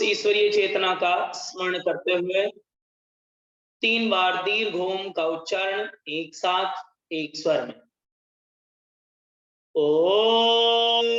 ईश्वरीय चेतना का स्मरण करते हुए 3 बार दीर्घ ओम का उच्चारण एक साथ एक स्वर में। ओम।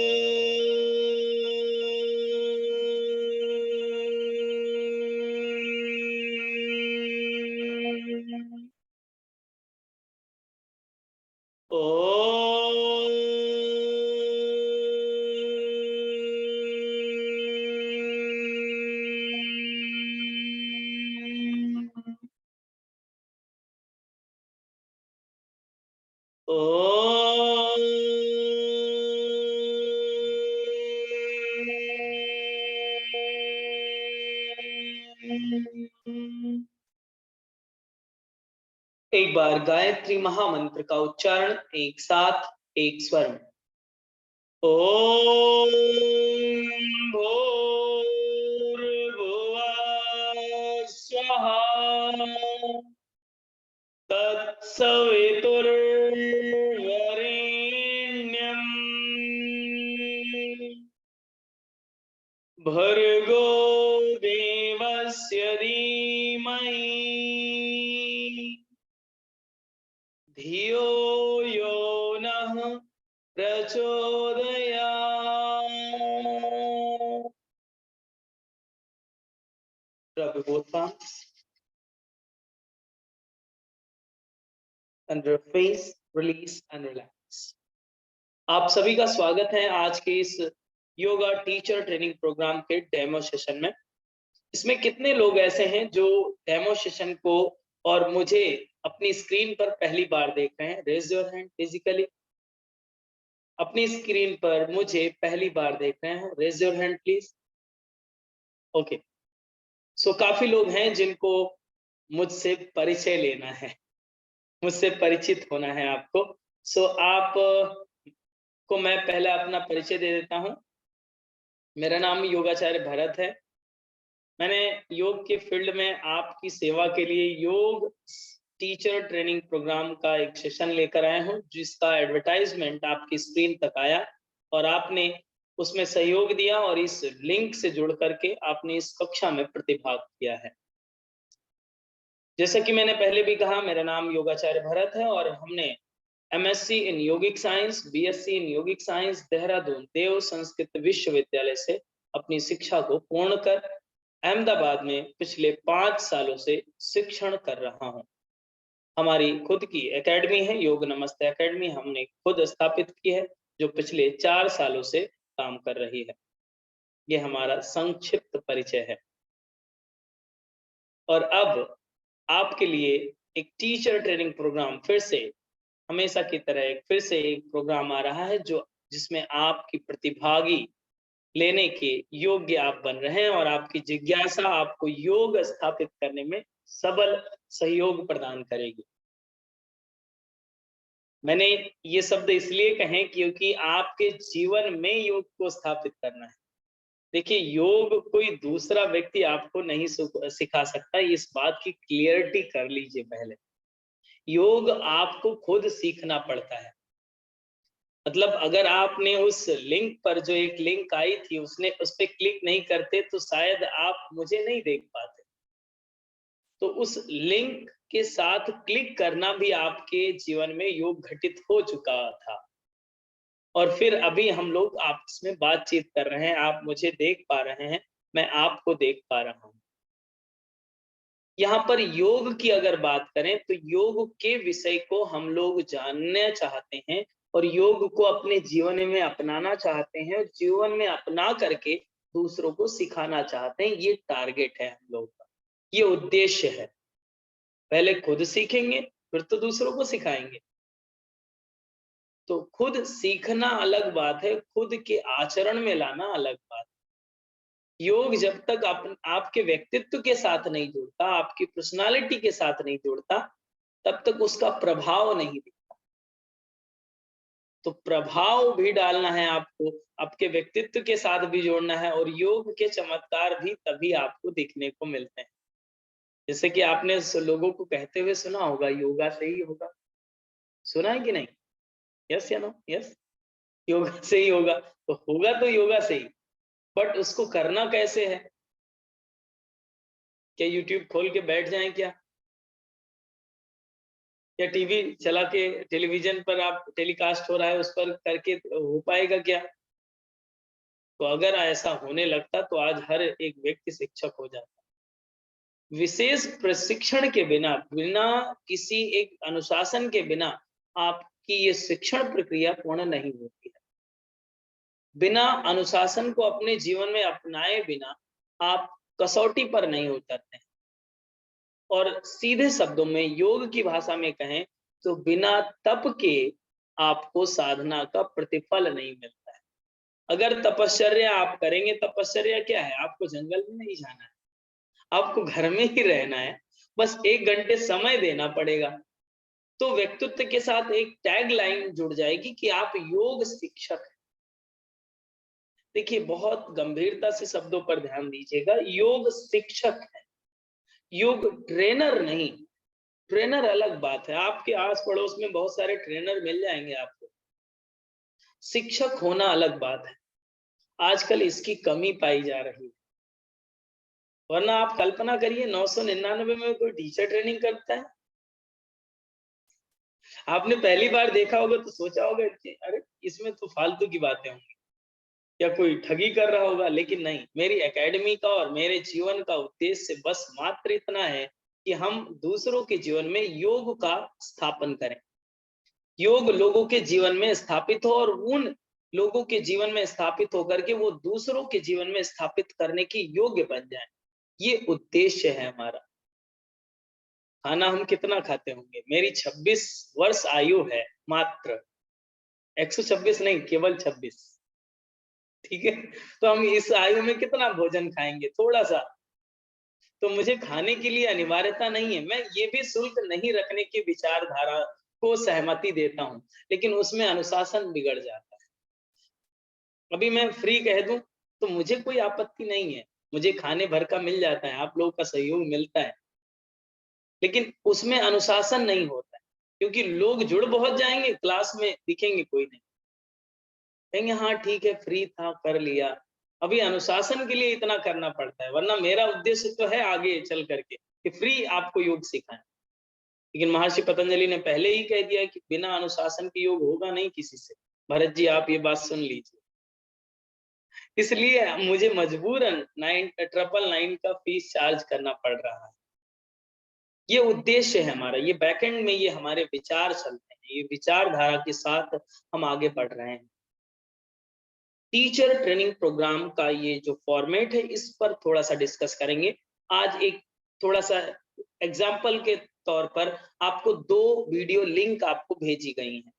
एक बार गायत्री महामंत्र का उच्चारण एक साथ एक स्वर में। ओम भूर्भुवः स्वः तत्सवितुर्वरेण्यं भर्गो देवस्य धीमहि धियो यो नः प्रचोदयात्। Rub both palms under face, release and relax. आप सभी का स्वागत है आज के इस योगा टीचर ट्रेनिंग प्रोग्राम के डेमो सेशन में। इसमें कितने लोग ऐसे हैं जो डेमो सेशन को और मुझे अपनी स्क्रीन पर पहली बार देख रहे हैं? Raise your hand physically. अपनी स्क्रीन पर मुझे पहली बार देख रहे हैं? Raise your hand please. Okay, so काफी लोग हैं जिनको मुझसे परिचय लेना है, मुझसे परिचित होना है आपको। सो आप को मैं पहले अपना परिचय दे देता हूं। मेरा नाम योगाचार्य भरत है। मैंने योग के फील्ड में आपकी सेवा के लिए योग टीचर ट्रेनिंग प्रोग्राम का एक सेशन लेकर आया हूं, जिसका एडवर्टाइजमेंट आपकी स्क्रीन तक आया और आपने उसमें सहयोग दिया और इस लिंक से जुड़ करके आपने इस कक्षा में प्रतिभाग किया है। जैसा कि मैंने पहले भी कहा, मेरा नाम योगाचार्य भरत है और हमने MSc इन योगिक साइंस, BSc इन योगिक साइंस देहरादून देव संस्कृत विश्वविद्यालय से अपनी शिक्षा को पूर्ण कर अहमदाबाद में पिछले 5 सालों से शिक्षण कर रहा हूं। हमारी खुद की एकेडमी है, योग नमस्ते एकेडमी, हमने खुद स्थापित की है, जो पिछले 4 सालों से काम कर रही है। ये हमारा संक्षिप्त परिचय है। और अब आपके लिए एक टीचर ट्रेनिंग प्रोग्राम फिर से हमेशा की तरह फिर से एक प्रोग्राम आ रहा है, जो जिसमें आपकी प्रतिभागी लेने के योग्य आप बन रहे हैं और आपकी जिज्ञासा आपको योग स्थापित करने में सबल सहयोग प्रदान करेगी। मैंने ये शब्द इसलिए कहे क्योंकि आपके जीवन में योग को स्थापित करना है। देखिए, योग कोई दूसरा व्यक्ति आपको नहीं सिखा सकता, इस बात की क्लियरिटी कर लीजिए पहले। योग आपको खुद सीखना पड़ता है। मतलब अगर आपने उस लिंक पर, जो एक लिंक आई थी, उस पे क्लिक नहीं करते तो शायद आप मुझे नहीं देख पाते। तो उस लिंक के साथ क्लिक करना भी आपके जीवन में योग घटित हो चुका था और फिर अभी हम लोग आपस में बातचीत कर रहे हैं, आप मुझे देख पा रहे हैं, मैं आपको देख पा रहा हूं। यहाँ पर योग की अगर बात करें तो योग के विषय को हम लोग जानना चाहते हैं और योग को अपने जीवन में अपनाना चाहते हैं और जीवन में अपना करके दूसरों को सिखाना चाहते हैं। ये टारगेट है हम लोग का, ये उद्देश्य है। पहले खुद सीखेंगे फिर तो दूसरों को सिखाएंगे। तो खुद सीखना अलग बात है, खुद के आचरण में लाना अलग बात है। योग जब तक आपके व्यक्तित्व के साथ नहीं जुड़ता, आपकी पर्सनालिटी के साथ नहीं जुड़ता, तब तक उसका प्रभाव नहीं दिखता। तो प्रभाव भी डालना है आपको, आपके व्यक्तित्व के साथ भी जोड़ना है और योग के चमत्कार भी तभी आपको दिखने को मिलते हैं। जैसे कि आपने लोगों को कहते हुए सुना होगा, योगा से ही होगा। सुना है कि नहीं? यस या नो? यस, योगा से ही होगा। तो होगा तो योगा से ही, बट उसको करना कैसे है? क्या यूट्यूब खोल के बैठ जाएं क्या? या टीवी चला के टेलीविजन पर आप टेलीकास्ट हो रहा है उस पर करके हो पाएगा क्या? तो अगर ऐसा होने लगता तो आज हर एक व्यक्ति शिक्षक हो जाता। विशेष प्रशिक्षण के बिना, बिना किसी एक अनुशासन के बिना आपकी ये शिक्षण प्रक्रिया पूर्ण नहीं होती है। बिना अनुशासन को अपने जीवन में अपनाए बिना आप कसौटी पर नहीं उतरते हैं। और सीधे शब्दों में योग की भाषा में कहें तो बिना तप के आपको साधना का प्रतिफल नहीं मिलता है। अगर तपश्चर्या आप करेंगे, तपश्चर्या क्या है? आपको जंगल में नहीं जाना है, आपको घर में ही रहना है, बस 1 घंटे समय देना पड़ेगा। तो व्यक्तित्व के साथ एक टैग लाइन जुड़ जाएगी कि आप योग शिक्षक हैं। देखिए, बहुत गंभीरता से शब्दों पर ध्यान दीजिएगा, योग शिक्षक है, योग ट्रेनर नहीं। ट्रेनर अलग बात है, आपके आस पड़ोस में बहुत सारे ट्रेनर मिल जाएंगे आपको। शिक्षक होना अलग बात है, आजकल इसकी कमी पाई जा रही है। वरना आप कल्पना करिए 999 में कोई टीचर ट्रेनिंग करता है। आपने पहली बार देखा होगा तो सोचा होगा कि अरे इसमें तो फालतू की बातें होंगी या कोई ठगी कर रहा होगा, लेकिन नहीं, मेरी एकेडमी का और मेरे जीवन का उद्देश्य बस मात्र इतना है कि हम दूसरों के जीवन में योग का स्थापन करें, योग लोगों के जीवन में स्थापित हो और उन लोगों के जीवन में स्थापित होकर के वो दूसरों के जीवन में स्थापित करने की योग्य बन जाए। ये उद्देश्य है हमारा। खाना हम कितना खाते होंगे? मेरी 26 वर्ष आयु है मात्र, 126 नहीं, केवल 26। ठीक है, तो हम इस आयु में कितना भोजन खाएंगे? थोड़ा सा। तो मुझे खाने के लिए अनिवार्यता नहीं है, मैं ये भी शुल्क नहीं रखने की विचारधारा को सहमति देता हूँ, लेकिन उसमें अनुशासन बिगड़ जाता है। अभी मैं फ्री कह दूं तो मुझे कोई आपत्ति नहीं है, मुझे खाने भर का मिल जाता है, आप लोगों का सहयोग मिलता है, लेकिन उसमें अनुशासन नहीं होता है, क्योंकि लोग जुड़ बहुत जाएंगे, क्लास में दिखेंगे कोई नहीं, कहेंगे हाँ ठीक है, फ्री था कर लिया। अभी अनुशासन के लिए इतना करना पड़ता है, वरना मेरा उद्देश्य तो है आगे चल करके कि फ्री आपको योग सिखाएं। लेकिन महर्षि पतंजलि ने पहले ही कह दिया कि बिना अनुशासन के योग होगा नहीं किसी से। भरत जी, आप ये बात सुन लीजिए। इसलिए मुझे मजबूरन 999 का फीस चार्ज करना पड़ रहा है। ये उद्देश्य है हमारा, ये बैकएंड में ये हमारे विचार चलते हैं, ये विचारधारा के साथ हम आगे बढ़ रहे हैं। टीचर ट्रेनिंग प्रोग्राम का ये जो फॉर्मेट है, इस पर थोड़ा सा डिस्कस करेंगे आज। एक थोड़ा सा एग्जाम्पल के तौर पर आपको 2 वीडियो लिंक आपको भेजी गई हैं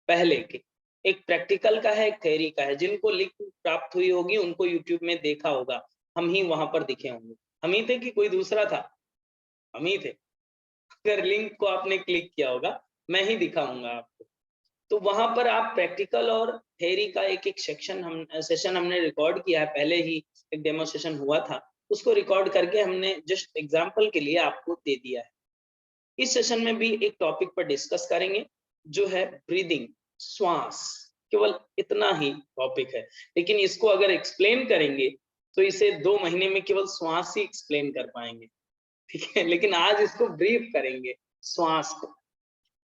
पहले के, एक प्रैक्टिकल का है, एक थ्योरी का है। जिनको लिंक प्राप्त हुई होगी उनको यूट्यूब में देखा होगा, हम ही वहां पर दिखे होंगे। हम ही थे कि कोई दूसरा था? हम ही थे। अगर लिंक को आपने क्लिक किया होगा, मैं ही दिखाऊंगा आपको। तो वहां पर आप प्रैक्टिकल और थ्योरी का एक एक सेशन हमने रिकॉर्ड किया है, पहले ही एक डेमो सेशन हुआ था, उसको रिकॉर्ड करके हमने जस्ट एग्जांपल के लिए आपको दे दिया है। इस सेशन में भी एक टॉपिक पर डिस्कस करेंगे जो है ब्रीदिंग, श्वास। केवल इतना ही टॉपिक है, लेकिन इसको अगर एक्सप्लेन करेंगे तो इसे 2 महीने में केवल श्वास ही एक्सप्लेन कर पाएंगे, ठीक है। लेकिन आज इसको ब्रीफ करेंगे, श्वास को,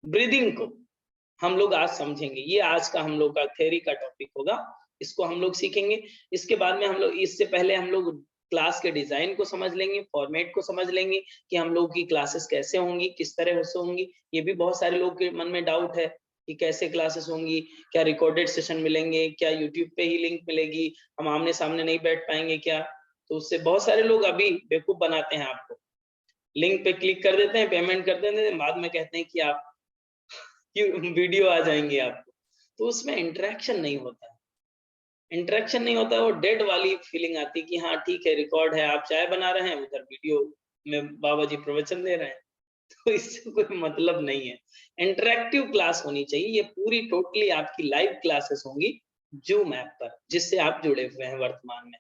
ब्रीदिंग को हम लोग आज समझेंगे। ये आज का हम लोग का थ्योरी का टॉपिक होगा, इसको हम लोग सीखेंगे। इसके बाद में हम लोग, इससे पहले हम लोग क्लास के डिजाइन को समझ लेंगे, फॉर्मेट को समझ लेंगे कि हम लोग की क्लासेस कैसे होंगी, किस तरह से होंगी। ये भी बहुत सारे लोग के मन में डाउट है कि कैसे क्लासेस होंगी, क्या रिकॉर्डेड सेशन मिलेंगे, क्या यूट्यूब पे ही लिंक मिलेगी, हम आमने सामने नहीं बैठ पाएंगे क्या? तो उससे बहुत सारे लोग अभी बेवकूफ बनाते हैं आपको, लिंक पे क्लिक कर देते हैं, पेमेंट कर देते हैं, बाद में कहते हैं कि आप वीडियो आ जाएंगे आपको। तो उसमें इंटरेक्शन नहीं होता है, इंटरेक्शन नहीं होता है, वो डेड वाली फीलिंग आती है कि हाँ ठीक है, रिकॉर्ड है, आप चाय बना रहे हैं, उधर वीडियो में बाबा जी प्रवचन दे रहे हैं, तो इससे कोई मतलब नहीं है। इंटरेक्टिव क्लास होनी चाहिए, ये पूरी टोटली आपकी लाइव क्लासेस होंगी जूम ऐप पर, जिससे आप जुड़े हुए हैं वर्तमान में।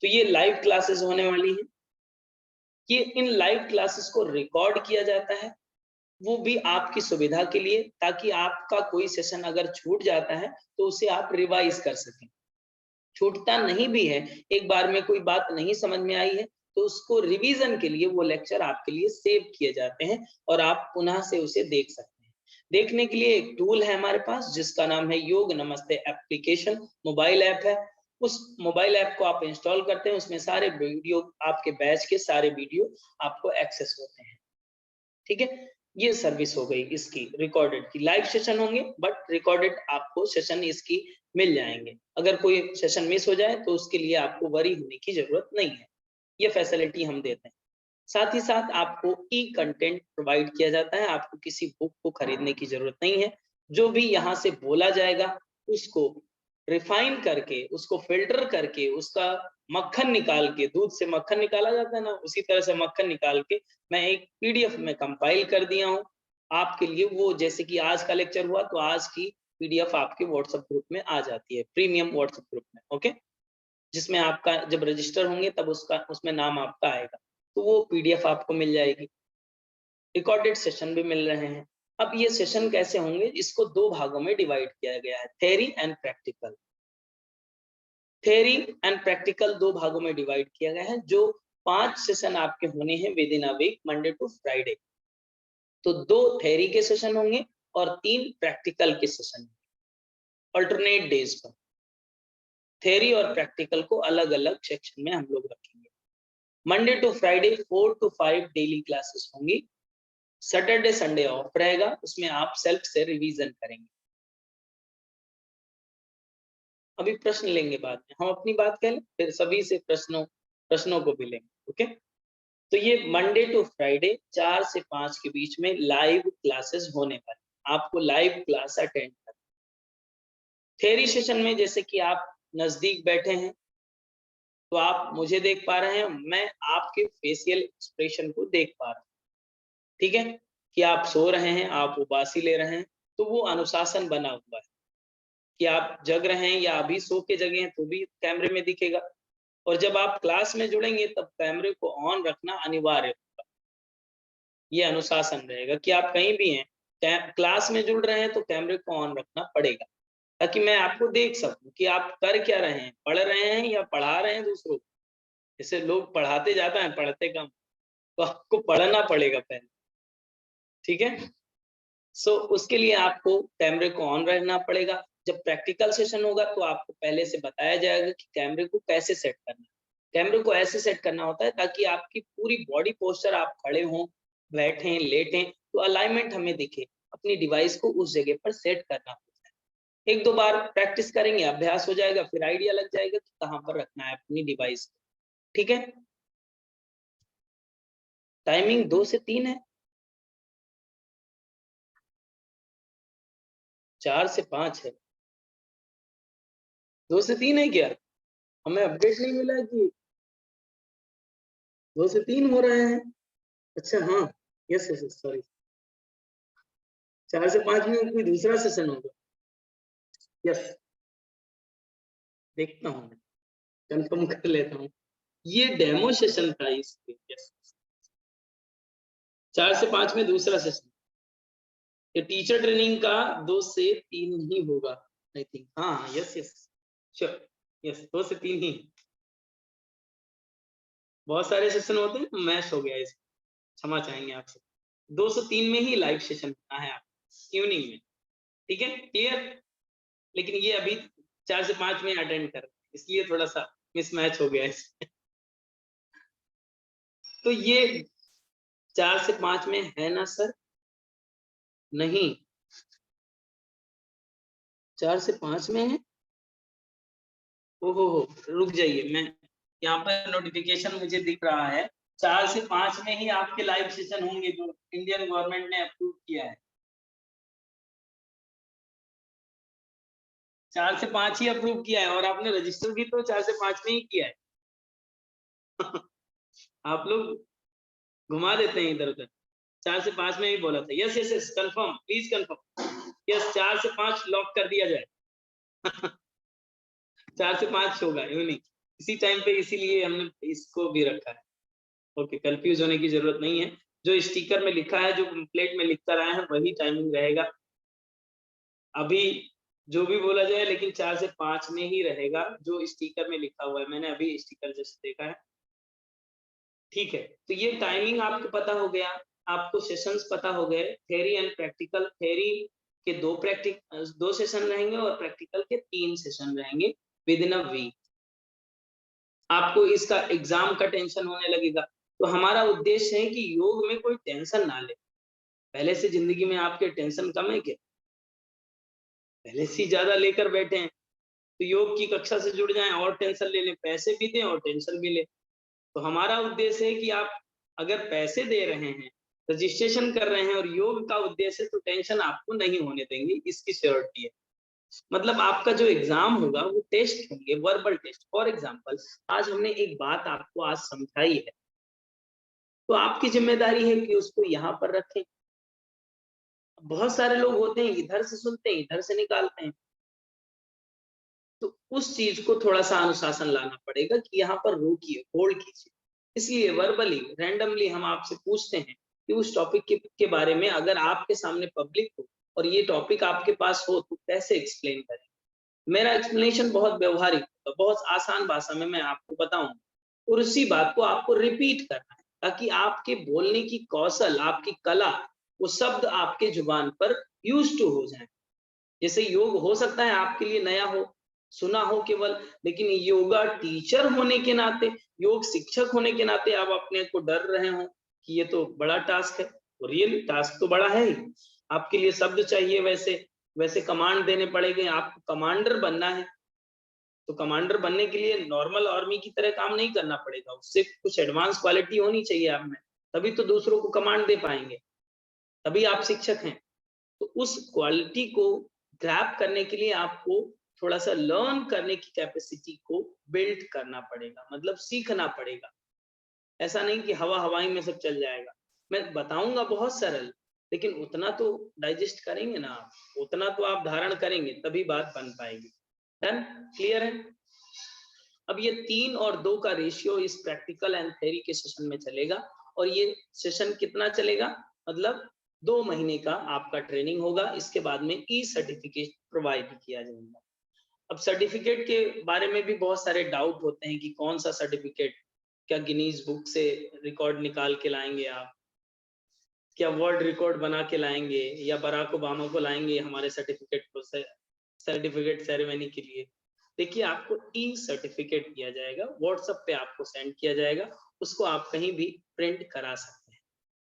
तो ये लाइव क्लासेस होने वाली है। ये इन लाइव क्लासेस को रिकॉर्ड किया जाता है, वो भी आपकी सुविधा के लिए, ताकि आपका कोई सेशन अगर छूट जाता है तो उसे आप रिवाइज कर सकें। छूटता नहीं भी है, एक बार में कोई बात नहीं समझ में आई है तो उसको रिवीजन के लिए वो लेक्चर आपके लिए सेव किए जाते हैं और आप पुनः से उसे देख सकते हैं। देखने के लिए एक टूल है हमारे पास जिसका नाम है योग नमस्ते एप्लीकेशन, मोबाइल ऐप है। उस मोबाइल ऐप को आप इंस्टॉल करते हैं, उसमें सारे वीडियो, आपके बैच के सारे वीडियो आपको एक्सेस होते हैं। ठीक है, ये सर्विस हो गई इसकी रिकॉर्डेड की। लाइव सेशन होंगे बट रिकॉर्डेड आपको सेशन इसकी मिल जाएंगे। अगर कोई सेशन मिस हो जाए तो उसके लिए आपको वरी होने की जरूरत नहीं है, ये फैसिलिटी हम देते हैं। साथ ही साथ आपको ई कंटेंट प्रोवाइड किया जाता है, आपको किसी बुक को खरीदने की जरूरत नहीं है। जो भी यहाँ से बोला जाएगा उसको रिफाइन करके, उसको फिल्टर करके, उसका मक्खन निकाल के, दूध से मक्खन निकाला जाता है ना, उसी तरह से मक्खन निकाल के मैं एक पीडीएफ में कंपाइल कर दिया हूँ आपके लिए। वो जैसे कि आज का लेक्चर हुआ तो आज की पीडीएफ आपके व्हाट्सएप ग्रुप में आ जाती है, प्रीमियम व्हाट्सएप ग्रुप में। ओके, जिसमें आपका जब रजिस्टर होंगे तब उसका उसमें नाम आपका आएगा, तो वो पीडीएफ आपको मिल जाएगी। रिकॉर्डेड सेशन भी मिल रहे हैं। अब ये सेशन कैसे होंगे, इसको दो भागों में डिवाइड किया गया है, theory and practical. Theory and practical दो भागों में डिवाइड किया गया है। जो 5 सेशन आपके होने हैं within a week, Monday to Friday. तो 2 थ्योरी के सेशन होंगे और 3 प्रैक्टिकल के सेशन, अल्टरनेट डेज पर। थ्योरी और प्रैक्टिकल को अलग अलग सेक्शन में हम लोग रखेंगे। Monday to Friday 4 to 5 daily classes होंगी। सैटरडे संडे ऑफ रहेगा, उसमें आप सेल्फ से रिवीजन करेंगे। अभी प्रश्न लेंगे बाद में, हम अपनी बात कह लें फिर सभी से प्रश्नों को भी लेंगे। ओके, तो ये मंडे टू फ्राइडे 4 से 5 के बीच में लाइव क्लासेस होने वाली, आपको लाइव क्लास अटेंड करना। थ्योरी सेशन में जैसे कि आप नजदीक बैठे हैं तो आप मुझे देख पा रहे हैं, मैं आपके फेशियल एक्सप्रेशन को देख पा रहा हूँ। ठीक है, कि आप सो रहे हैं, आप उबासी ले रहे हैं, तो वो अनुशासन बना हुआ है। कि आप जग रहे हैं या अभी सो के जगे हैं तो भी कैमरे में दिखेगा। और जब आप क्लास में जुड़ेंगे तब कैमरे को ऑन रखना अनिवार्य होगा। ये अनुशासन रहेगा कि आप कहीं भी हैं, क्लास में जुड़ रहे हैं तो कैमरे को ऑन रखना पड़ेगा, ताकि मैं आपको देख सकूं कि आप कर क्या रहे हैं, पढ़ रहे हैं या पढ़ा रहे हैं दूसरों को। जैसे लोग पढ़ाते ज्यादा हैं, पढ़ते कम, तो आपको पढ़ना पड़ेगा पहले। ठीक है, सो उसके लिए आपको कैमरे को ऑन रहना पड़ेगा। जब प्रैक्टिकल सेशन होगा तो आपको पहले से बताया जाएगा कि कैमरे को कैसे सेट करना है। कैमरे को ऐसे सेट करना होता है ताकि आपकी पूरी बॉडी पोस्चर, आप खड़े हों, बैठें, लेटें, तो अलाइनमेंट हमें दिखे। अपनी डिवाइस को उस जगह पर सेट करना होता है। एक दो बार प्रैक्टिस करेंगे, अभ्यास हो जाएगा, फिर आइडिया लग जाएगा कि कहाँ पर रखना है अपनी डिवाइस को। ठीक है, टाइमिंग 2 से 3 है, 4 से 5 है, 2 से 3 है क्या? हमें अपडेट नहीं मिला कि 2 से 3 हो रहे हैं। अच्छा हाँ, यस यस यस, सॉरी, 4 से 5 में कोई दूसरा सेशन होगा। यस, देखता हूँ, कंफर्म कर लेता हूँ। ये डेमो सेशन था इसके। यस, 4 से 5 में दूसरा सेशन। ये टीचर ट्रेनिंग का 2 से 3 ही होगा आई थिंक। हाँ यस यस श्योर, यस 2 से 3 ही। बहुत सारे सेशन होते हैं, मैच हो गया इसमें, क्षमा चाहेंगे आपसे। 2 से 3 में ही लाइव सेशन होना है आप इवनिंग में। ठीक है, क्लियर। लेकिन ये अभी 4 से 5 में अटेंड कर, इसलिए थोड़ा सा मिसमैच हो गया इसमें। तो ये 4 से 5 में है ना सर? नहीं, 4 से 5 में है। ओहो हो, रुक जाइए, मैं यहाँ पर नोटिफिकेशन मुझे दिख रहा है 4 से 5 में ही आपके लाइव सेशन होंगे जो इंडियन गवर्नमेंट ने अप्रूव किया है। 4 से 5 ही अप्रूव किया है और आपने रजिस्टर भी तो 4 से 5 में ही किया है। आप लोग घुमा देते हैं इधर उधर। 4 से 5 में ही बोला था। Yes yes yes, confirm, please confirm. Yes, 4 से 5 लॉक कर दिया जाए। 4 से 5 होगा इवनिंग, इसी टाइम पे, इसीलिए हमने इसको भी रखा है। ओके, कंफ्यूज होने की जरूरत नहीं है। जो स्टिकर में लिखा है, जो प्लेट में लिख कर आए हैं, वही टाइमिंग रहेगा। अभी जो भी बोला जाए, लेकिन 4 से 5 में ही रहेगा जो स्टिकर में लिखा हुआ है। मैंने अभी स्टिकर जस्ट देखा है। ठीक है, तो ये टाइमिंग आपको पता हो गया, आपको सेशंस पता हो गए, थ्योरी एंड प्रैक्टिकल। थ्योरी के दो सेशन रहेंगे और प्रैक्टिकल के 3 सेशन रहेंगे विद इन अ वीक। आपको इसका एग्जाम का टेंशन होने लगेगा। तो हमारा उद्देश्य है कि योग में कोई टेंशन ना ले। पहले से जिंदगी में आपके टेंशन कम है क्या? पहले से ही ज्यादा लेकर बैठे हैं। तो योग की कक्षा से जुड़ जाएं और टेंशन ले लें, पैसे भी दें और टेंशन भी लें। तो हमारा उद्देश्य है कि आप अगर पैसे दे रहे हैं, रजिस्ट्रेशन कर रहे हैं और योग का उद्देश्य है, तो टेंशन आपको नहीं होने देंगे, इसकी श्योरिटी है। मतलब आपका जो एग्जाम होगा वो टेस्ट होंगे, वर्बल टेस्ट। फॉर एग्जांपल, आज हमने एक बात आपको आज समझाई है, तो आपकी जिम्मेदारी है कि उसको यहाँ पर रखें। बहुत सारे लोग होते हैं इधर से सुनते हैं इधर से निकालते हैं, तो उस चीज को थोड़ा सा अनुशासन लाना पड़ेगा कि यहाँ पर रोकिए, होल्ड कीजिए। इसलिए वर्बली रैंडमली हम आपसे पूछते हैं कि उस टॉपिक के बारे में अगर आपके सामने पब्लिक हो और ये टॉपिक आपके पास हो तो कैसे एक्सप्लेन करें। मेरा एक्सप्लेनेशन बहुत व्यवहारिक होगा, बहुत आसान भाषा में मैं आपको बताऊंगा और उसी बात को आपको रिपीट करना है ताकि आपके बोलने की कौशल, आपकी कला, वो शब्द आपके जुबान पर यूज टू हो जाए। जैसे योग हो सकता है आपके लिए नया हो, सुना हो केवल, लेकिन योगा टीचर होने के नाते, योग शिक्षक होने के नाते आप अपने को डर रहे हो कि ये तो बड़ा टास्क है। और रियल टास्क तो बड़ा है ही। आपके लिए शब्द चाहिए, वैसे वैसे कमांड देने पड़ेंगे, आपको कमांडर बनना है। तो कमांडर बनने के लिए नॉर्मल आर्मी की तरह काम नहीं करना पड़ेगा, उससे कुछ एडवांस क्वालिटी होनी चाहिए आप में, तभी तो दूसरों को कमांड दे पाएंगे, तभी आप शिक्षक हैं। तो उस क्वालिटी को ग्रैब करने के लिए आपको थोड़ा सा लर्न करने की कैपेसिटी को बिल्ड करना पड़ेगा, मतलब सीखना पड़ेगा। ऐसा नहीं कि हवा हवाई में सब चल जाएगा। मैं बताऊंगा बहुत सरल, लेकिन उतना तो डाइजेस्ट करेंगे ना आप, उतना तो आप धारण करेंगे तभी बात बन पाएगी। डन? क्लियर है? अब ये 3 और 2 का रेशियो इस प्रैक्टिकल एंड थ्योरी के सेशन में चलेगा। और ये सेशन कितना चलेगा? मतलब 2 महीने का आपका ट्रेनिंग होगा। इसके बाद में ई सर्टिफिकेट प्रोवाइड किया जाएगा। अब सर्टिफिकेट के बारे में भी बहुत सारे डाउट होते हैं कि कौन सा सर्टिफिकेट, क्या गिनीज बुक से रिकॉर्ड निकाल के लाएंगे आप, क्या वर्ल्ड रिकॉर्ड बना के लाएंगे, या बराक ओबामा को लाएंगे हमारे सर्टिफिकेट को, सर्टिफिकेट सेरेमनी के लिए। देखिए, आपको ई सर्टिफिकेट दिया जाएगा, व्हाट्सएप पे आपको सेंड किया जाएगा, उसको आप कहीं भी प्रिंट करा सकते हैं।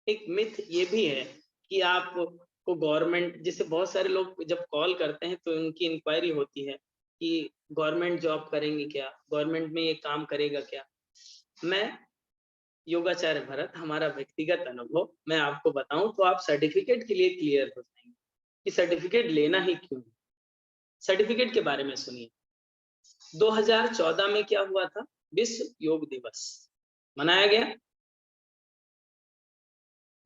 एक मिथ ये भी है कि आपको गवर्नमेंट, जैसे बहुत सारे लोग जब कॉल करते हैं तो उनकी इंक्वायरी होती है कि गवर्नमेंट जॉब करेंगे क्या, गवर्नमेंट में ये काम करेगा क्या। मैं योगाचार्य भरत, हमारा व्यक्तिगत अनुभव मैं आपको बताऊं तो आप सर्टिफिकेट के लिए क्लियर हो जाएंगे कि सर्टिफिकेट लेना ही क्यों। सर्टिफिकेट के बारे में सुनिए। 2014 में क्या हुआ था? विश्व योग दिवस मनाया गया।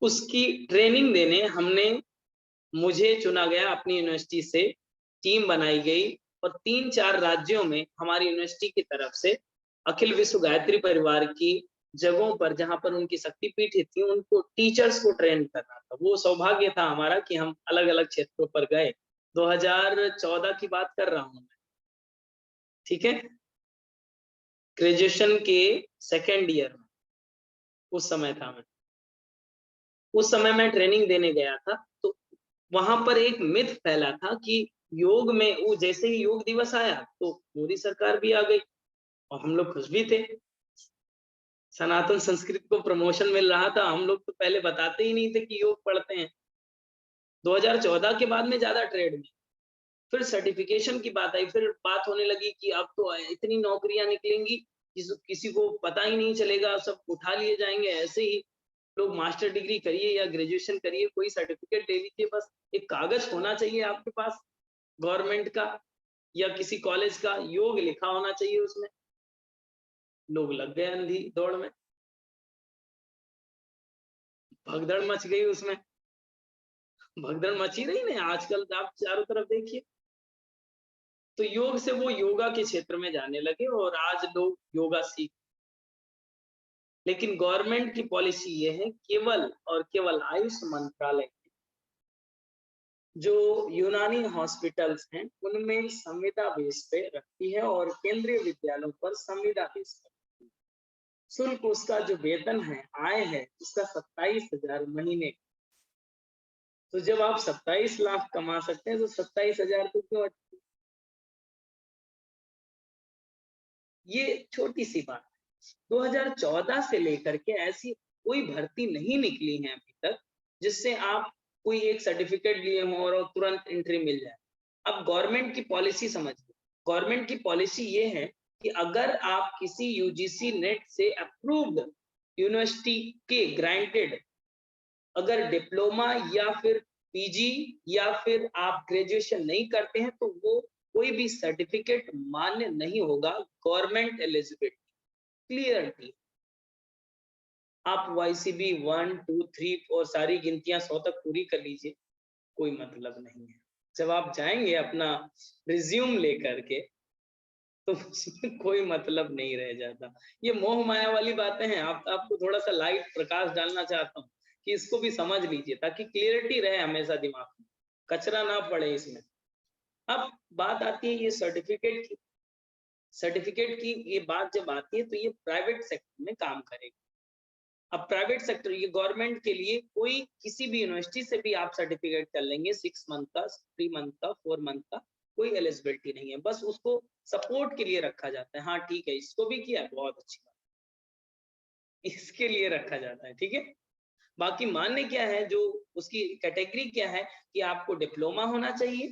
उसकी ट्रेनिंग देने मुझे चुना गया, अपनी यूनिवर्सिटी से टीम बनाई गई और 3-4 राज्यों में हमारी यूनिवर्सिटी की तरफ से अखिल विश्व गायत्री परिवार की जगहों पर जहां पर उनकी शक्तिपीठ थी, उनको टीचर्स को ट्रेन करना था। वो सौभाग्य था हमारा कि हम अलग अलग क्षेत्रों पर गए। 2014 की बात कर रहा हूं मैं, ठीक है, ग्रेजुएशन के सेकेंड ईयर में उस समय था मैं। उस समय मैं ट्रेनिंग देने गया था, तो वहां पर एक मिथ फैला था कि योग में, वो जैसे ही योग दिवस आया तो मोदी सरकार भी आ गई और हम लोग खुश भी थे। सनातन संस्कृति को प्रमोशन मिल रहा था। हम लोग तो पहले बताते ही नहीं थे कि योग पढ़ते हैं। 2014 के बाद में ज्यादा ट्रेड में, फिर सर्टिफिकेशन की बात आई, फिर बात होने लगी कि अब तो इतनी नौकरियां निकलेंगी, किसी को पता ही नहीं चलेगा, सब उठा लिए जाएंगे ऐसे ही। लोग मास्टर डिग्री करिए या ग्रेजुएशन करिए, कोई सर्टिफिकेट दे दीजिए, बस एक कागज होना चाहिए आपके पास गवर्नमेंट का या किसी कॉलेज का, योग लिखा होना चाहिए उसमें। लोग लग गए अंधी दौड़ में, भगदड़ मच गई उसमें। भगदड़ मची रही ना आजकल, आप चारों तरफ देखिए। तो योग से वो योगा के क्षेत्र में जाने लगे और आज लोग योगा सीख। लेकिन गवर्नमेंट की पॉलिसी ये है, केवल और केवल आयुष मंत्रालय जो यूनानी हॉस्पिटल्स हैं उनमें संविदा बेस पे रखती है और केंद्रीय विद्यालयों पर संविदा बेस पर। शुल्क उसका जो वेतन है, आय है उसका 27,000 महीने। तो जब आप 27 लाख कमा सकते हैं तो 27,000 को क्यों ये छोटी सी बात। 2014 से लेकर के ऐसी कोई भर्ती नहीं निकली है अभी तक जिससे आप कोई एक सर्टिफिकेट लिए हो और तुरंत एंट्री मिल जाए। अब गवर्नमेंट की पॉलिसी समझिए। गवर्नमेंट की पॉलिसी ये है कि अगर आप किसी यूजीसी नेट से अप्रूव्ड यूनिवर्सिटी के ग्रांटेड अगर डिप्लोमा या फिर पीजी या फिर आप ग्रेजुएशन नहीं करते हैं तो वो कोई भी सर्टिफिकेट मान्य नहीं होगा। गवर्नमेंट एलिजिबिलिटी क्लियर थी। आप YCB 1 2 3 और सारी गिनतियां 100 तक पूरी कर लीजिए, कोई मतलब नहीं है। जब आप जाएंगे अपना रिज्यूम लेकर के तो उसमें कोई मतलब नहीं रह जाता। ये मोह माया वाली बातें हैं। आपको थोड़ा सा लाइट प्रकाश डालना चाहता हूँ कि इसको भी समझ लीजिए ताकि क्लियरिटी रहे हमेशा दिमाग में, कचरा ना पड़े इसमें। अब बात आती है ये सर्टिफिकेट की। सर्टिफिकेट की ये बात जब आती है तो ये प्राइवेट सेक्टर में काम करेगा। अब प्राइवेट सेक्टर, ये गवर्नमेंट के लिए कोई किसी भी यूनिवर्सिटी से भी आप सर्टिफिकेट कर लेंगे 6 मंथ का, 3 मंथ का, 4 मंथ का, कोई एलिजिबिलिटी नहीं है। बस उसको सपोर्ट के लिए रखा जाता है। हाँ ठीक है, इसको भी किया, बहुत अच्छी बात, इसके लिए रखा जाता है, ठीक है। बाकी मान्य क्या है, जो उसकी कैटेगरी क्या है कि आपको डिप्लोमा होना चाहिए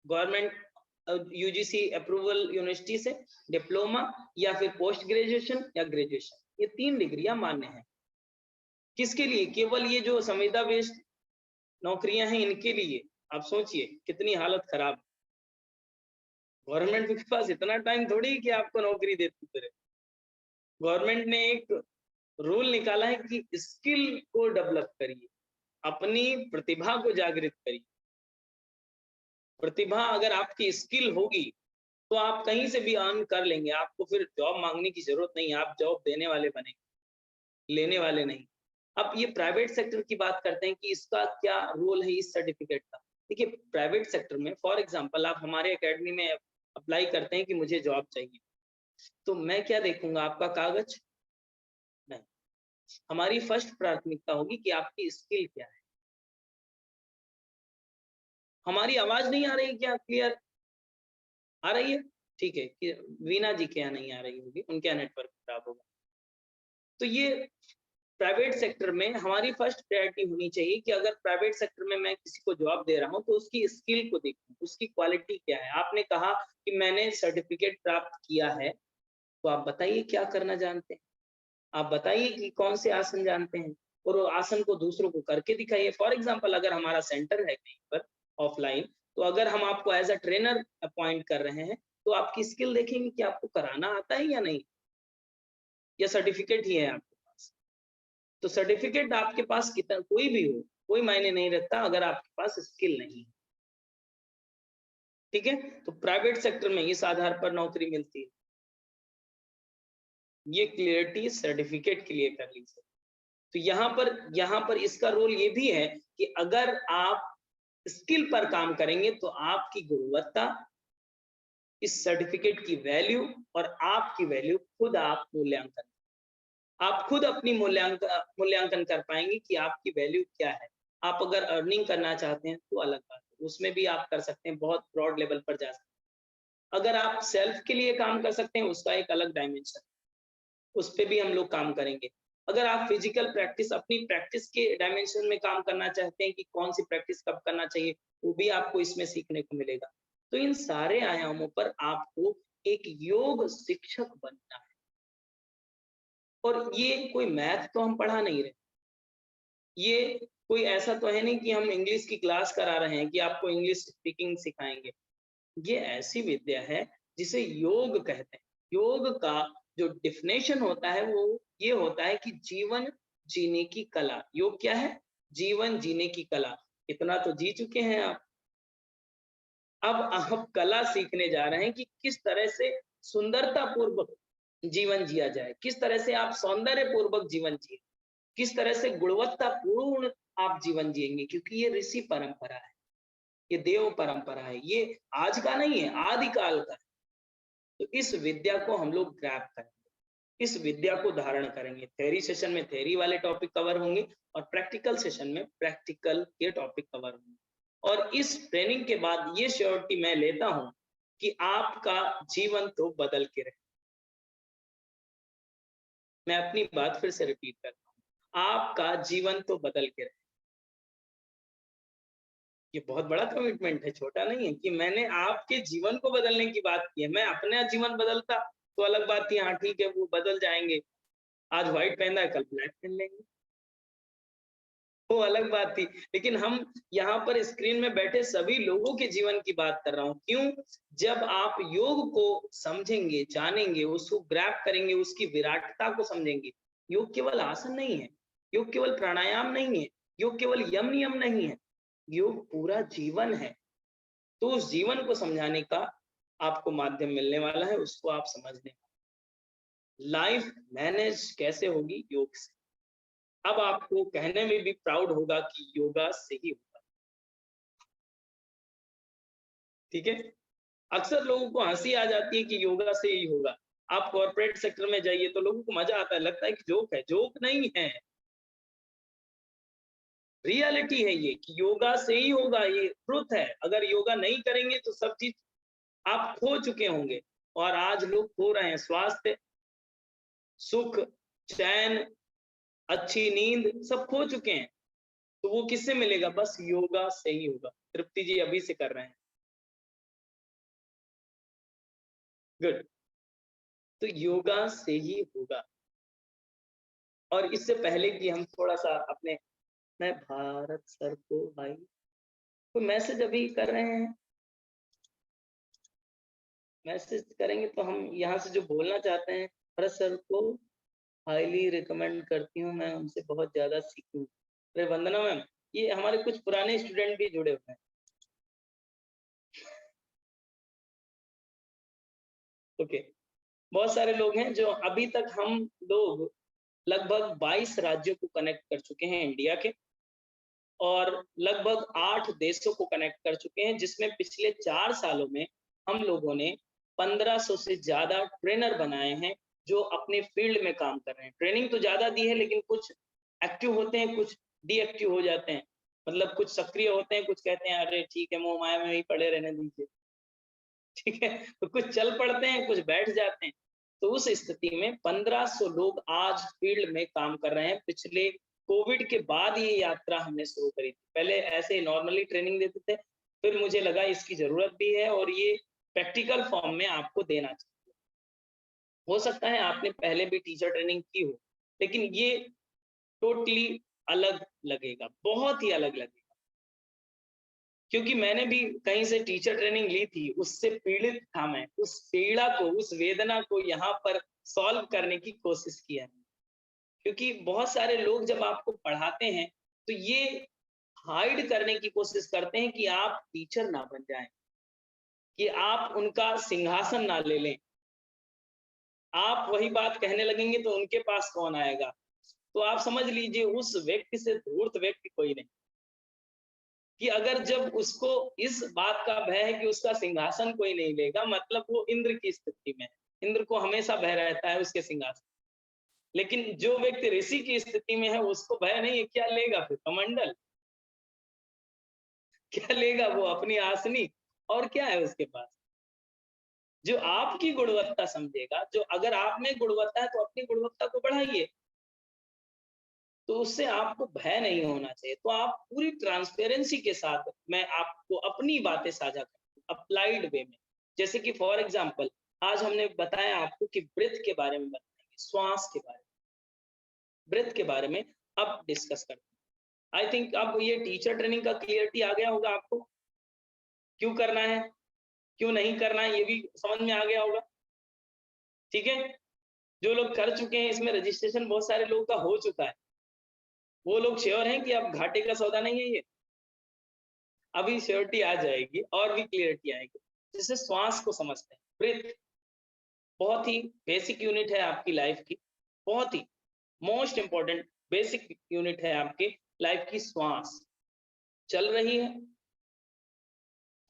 गवर्नमेंट यूजीसी अप्रूवल यूनिवर्सिटी से, डिप्लोमा या फिर पोस्ट ग्रेजुएशन या ग्रेजुएशन, ये 3 डिग्रियां मान्य है। किसके लिए? केवल ये जो संविदा बेस्ड नौकरियां हैं इनके लिए। आप सोचिए कितनी हालत खराब। गवर्नमेंट के पास इतना टाइम थोड़ी कि आपको नौकरी देती फिरे। गवर्नमेंट ने एक रूल निकाला है कि स्किल को डेवलप करिए, अपनी प्रतिभा को जागृत करिए। प्रतिभा अगर आपकी स्किल होगी तो आप कहीं से भी अर्न कर लेंगे। आपको फिर जॉब मांगने की जरूरत नहीं, आप जॉब देने वाले बनेंगे, लेने वाले नहीं। अब ये प्राइवेट सेक्टर की बात करते हैं कि इसका क्या रोल है इस सर्टिफिकेट का। देखिए प्राइवेट सेक्टर में फॉर एग्जांपल आप हमारे एकेडमी में अप्लाई करते हैं कि मुझे जॉब चाहिए, तो मैं क्या देखूंगा? आपका कागज नहीं, हमारी फर्स्ट प्राथमिकता होगी कि आपकी स्किल क्या है। हमारी आवाज नहीं आ रही क्या? क्लियर आ रही है? ठीक है कि वीना जी के यहाँ नहीं आ रही होगी, उनके यहाँ नेटवर्क खराब होगा। तो ये प्राइवेट सेक्टर में हमारी फर्स्ट प्रायोरिटी होनी चाहिए कि अगर प्राइवेट सेक्टर में मैं किसी को जॉब दे रहा हूं तो उसकी स्किल को देखूं, उसकी क्वालिटी क्या है। आपने कहा कि मैंने सर्टिफिकेट प्राप्त किया है, तो आप बताइए क्या करना जानते हैं, आप बताइए कि कौन से आसन जानते हैं और वो आसन को दूसरों को करके दिखाइए। फॉर एग्जाम्पल अगर हमारा सेंटर है कहीं पर ऑफलाइन, तो अगर हम आपको एज अ ट्रेनर अपॉइंट कर रहे हैं तो आपकी स्किल देखेंगे कि आपको कराना आता है या नहीं, या सर्टिफिकेट ही है आपके पास। तो सर्टिफिकेट आपके पास कितना कोई भी हो, कोई मायने नहीं रखता अगर आपके पास स्किल नहीं है, ठीक है। तो प्राइवेट सेक्टर में इस आधार पर नौकरी मिलती है। ये क्लियरिटी सर्टिफिकेट के लिए कर लीजिए। तो यहाँ पर इसका रोल ये भी है कि अगर आप स्किल पर काम करेंगे तो आपकी गुणवत्ता, इस सर्टिफिकेट की वैल्यू और आपकी वैल्यू खुद आप मूल्यांकन, आप खुद अपनी मूल्यांकन कर पाएंगे कि आपकी वैल्यू क्या है। आप अगर अर्निंग करना चाहते हैं तो अलग बात है, उसमें भी आप कर सकते हैं, बहुत ब्रॉड लेवल पर जा सकते हैं। अगर आप सेल्फ के लिए काम कर सकते हैं उसका एक अलग डायमेंशन, उस पर भी हम लोग काम करेंगे। अगर आप फिजिकल प्रैक्टिस, अपनी प्रैक्टिस के डायमेंशन में काम करना चाहते हैं कि कौन सी प्रैक्टिस कब करना चाहिए, वो भी आपको इसमें सीखने को मिलेगा। तो इन सारे आयामों पर आपको एक योग शिक्षक बनना है। और ये कोई मैथ तो हम पढ़ा नहीं रहे, ये कोई ऐसा तो है नहीं कि हम इंग्लिश की क्लास करा रहे हैं कि आपको इंग्लिश स्पीकिंग सिखाएंगे। ये ऐसी विद्या है जिसे योग कहते हैं। योग का जो डिफिनेशन होता है वो ये होता है कि जीवन जीने की कला। योग क्या है? जीवन जीने की कला। इतना तो जी चुके हैं आप, अब आप कला सीखने जा रहे हैं कि किस तरह से सुंदरता पूर्वक जीवन जिया जाए, किस तरह से आप सौंदर्य पूर्वक जीवन जिए, किस तरह से गुणवत्तापूर्ण आप जीवन जिएंगे। क्योंकि ये ऋषि परंपरा है, ये देव परंपरा है, ये आज का नहीं है, आदिकाल का है। तो इस विद्या को हम लोग ग्रैब करेंगे, इस विद्या को धारण करेंगे। थ्योरी सेशन में थ्योरी वाले टॉपिक कवर होंगे और प्रैक्टिकल सेशन में प्रैक्टिकल के टॉपिक कवर होंगे। और इस ट्रेनिंग के बाद ये श्योरिटी मैं लेता हूं कि आपका जीवन तो बदल के रहे। मैं अपनी बात फिर से रिपीट करता हूं, आपका जीवन तो बदल के रहे। ये बहुत बड़ा कमिटमेंट है, छोटा नहीं है कि मैंने आपके जीवन को बदलने की बात की है। मैं अपना जीवन बदलता तो अलग बात थी, हाँ ठीक है वो बदल जाएंगे, आज व्हाइट पहना है कल ब्लैक पहन लेंगे, वो अलग बात थी। लेकिन हम यहाँ पर स्क्रीन में बैठे सभी लोगों के जीवन की बात कर रहा हूँ। क्यों? जब आप योग को समझेंगे, जानेंगे, उसको ग्रैब करेंगे, उसकी विराटता को समझेंगे। योग केवल आसन नहीं है, योग केवल प्राणायाम नहीं है, योग केवल यम नियम नहीं है, योग पूरा जीवन है। तो उस जीवन को समझाने का आपको माध्यम मिलने वाला है, उसको आप समझने। लाइफ मैनेज कैसे होगी? योग से। अब आपको कहने में भी प्राउड होगा कि योगा से ही होगा। ठीक है, अक्सर लोगों को हंसी आ जाती है कि योगा से ही होगा। आप कॉर्पोरेट सेक्टर में जाइए तो लोगों को मजा आता है, लगता है कि जोक है। जोक नहीं है, रियलिटी है ये कि योगा से ही होगा, ये ट्रुथ है। अगर योगा नहीं करेंगे तो सब चीज आप खो चुके होंगे, और आज लोग खो रहे हैं। स्वास्थ्य, सुख, चैन, अच्छी नींद सब खो चुके हैं। तो वो किससे मिलेगा? बस योगा से ही होगा। तृप्ति जी अभी से कर रहे हैं, गुड। तो योगा से ही होगा। और इससे पहले कि हम थोड़ा सा अपने, मैं भारत सर को भाई कोई मैसेज अभी कर रहे हैं, मैसेज करेंगे तो हम यहाँ से जो बोलना चाहते हैं, भारत सर को हाईली रिकमेंड करती हूँ, मैं उनसे बहुत ज्यादा सीखूं। अरे वंदना मैम, ये हमारे कुछ पुराने स्टूडेंट भी जुड़े हुए हैं। ओके, बहुत सारे लोग हैं जो अभी तक, हम लोग लगभग 22 राज्यों को कनेक्ट कर चुके हैं इंडिया के, और लगभग 8 देशों को कनेक्ट कर चुके हैं, जिसमें पिछले 4 सालों में हम लोगों ने 1500 से ज्यादा ट्रेनर बनाए हैं जो अपने फील्ड में काम कर रहे हैं। ट्रेनिंग तो ज्यादा दी है, लेकिन कुछ एक्टिव होते हैं, कुछ डीएक्टिव हो जाते हैं। मतलब कुछ सक्रिय होते हैं, कुछ कहते हैं अरे ठीक है मोह माया में ही पड़े रहने दीजिए। ठीक है, तो कुछ चल पड़ते हैं, कुछ बैठ जाते हैं। तो उस स्थिति में 1500 लोग आज फील्ड में काम कर रहे हैं। पिछले कोविड के बाद ये यात्रा हमने शुरू करी थी। पहले ऐसे नॉर्मली ट्रेनिंग देते थे, फिर मुझे लगा इसकी जरूरत भी है और ये प्रैक्टिकल फॉर्म में आपको देना चाहिए। हो सकता है आपने पहले भी टीचर ट्रेनिंग की हो, लेकिन ये टोटली अलग लगेगा, बहुत ही अलग लगेगा। क्योंकि मैंने भी कहीं से टीचर ट्रेनिंग ली थी, उससे पीड़ित था मैं, उस पीड़ा को, उस वेदना को यहाँ पर सॉल्व करने की कोशिश की है। क्योंकि बहुत सारे लोग जब आपको पढ़ाते हैं तो ये हाइड करने की कोशिश करते हैं कि आप टीचर ना बन जाएं, कि आप उनका सिंहासन ना ले लें। आप वही बात कहने लगेंगे तो उनके पास कौन आएगा? तो आप समझ लीजिए उस व्यक्ति से धूर्त व्यक्ति कोई नहीं। कि अगर जब उसको इस बात का भय है कि उसका सिंहासन कोई नहीं लेगा, मतलब वो इंद्र की स्थिति में, इंद्र को हमेशा भय रहता है उसके सिंहासन। लेकिन जो व्यक्ति ऋषि की स्थिति में है उसको भय नहीं है, क्या लेगा फिर? कमंडल। क्या लेगा वो? अपनी आसनी। और क्या है उसके पास? जो आपकी गुणवत्ता समझेगा, जो, अगर आप में गुणवत्ता है तो अपनी गुणवत्ता को बढ़ाइए, तो उससे आपको भय नहीं होना चाहिए। तो आप पूरी ट्रांसपेरेंसी के साथ, मैं आपको अपनी बातें साझा करती हूँ अप्लाइड वे में। जैसे कि फॉर एग्जांपल आज हमने बताया आपको कि ब्रेथ के बारे में बताएंगे, श्वास के बारे में, ब्रेथ के बारे में अब डिस्कस करते हैं। आई थिंक अब ये टीचर ट्रेनिंग का क्लियरिटी आ गया होगा आपको, क्यों करना है, क्यों नहीं करना है, ये भी समझ में आ गया होगा। ठीक है, जो लोग कर चुके हैं, इसमें रजिस्ट्रेशन बहुत सारे लोगों का हो चुका है, वो लोग श्योर हैं कि अब घाटे का सौदा नहीं है ये। अभी श्योरिटी आ जाएगी और भी क्लियरिटी आएगी। जैसे श्वास को समझते हैं, ब्रीथ बहुत ही बेसिक यूनिट है आपकी लाइफ की, बहुत ही मोस्ट इंपॉर्टेंट बेसिक यूनिट है आपकी लाइफ की। श्वास चल रही है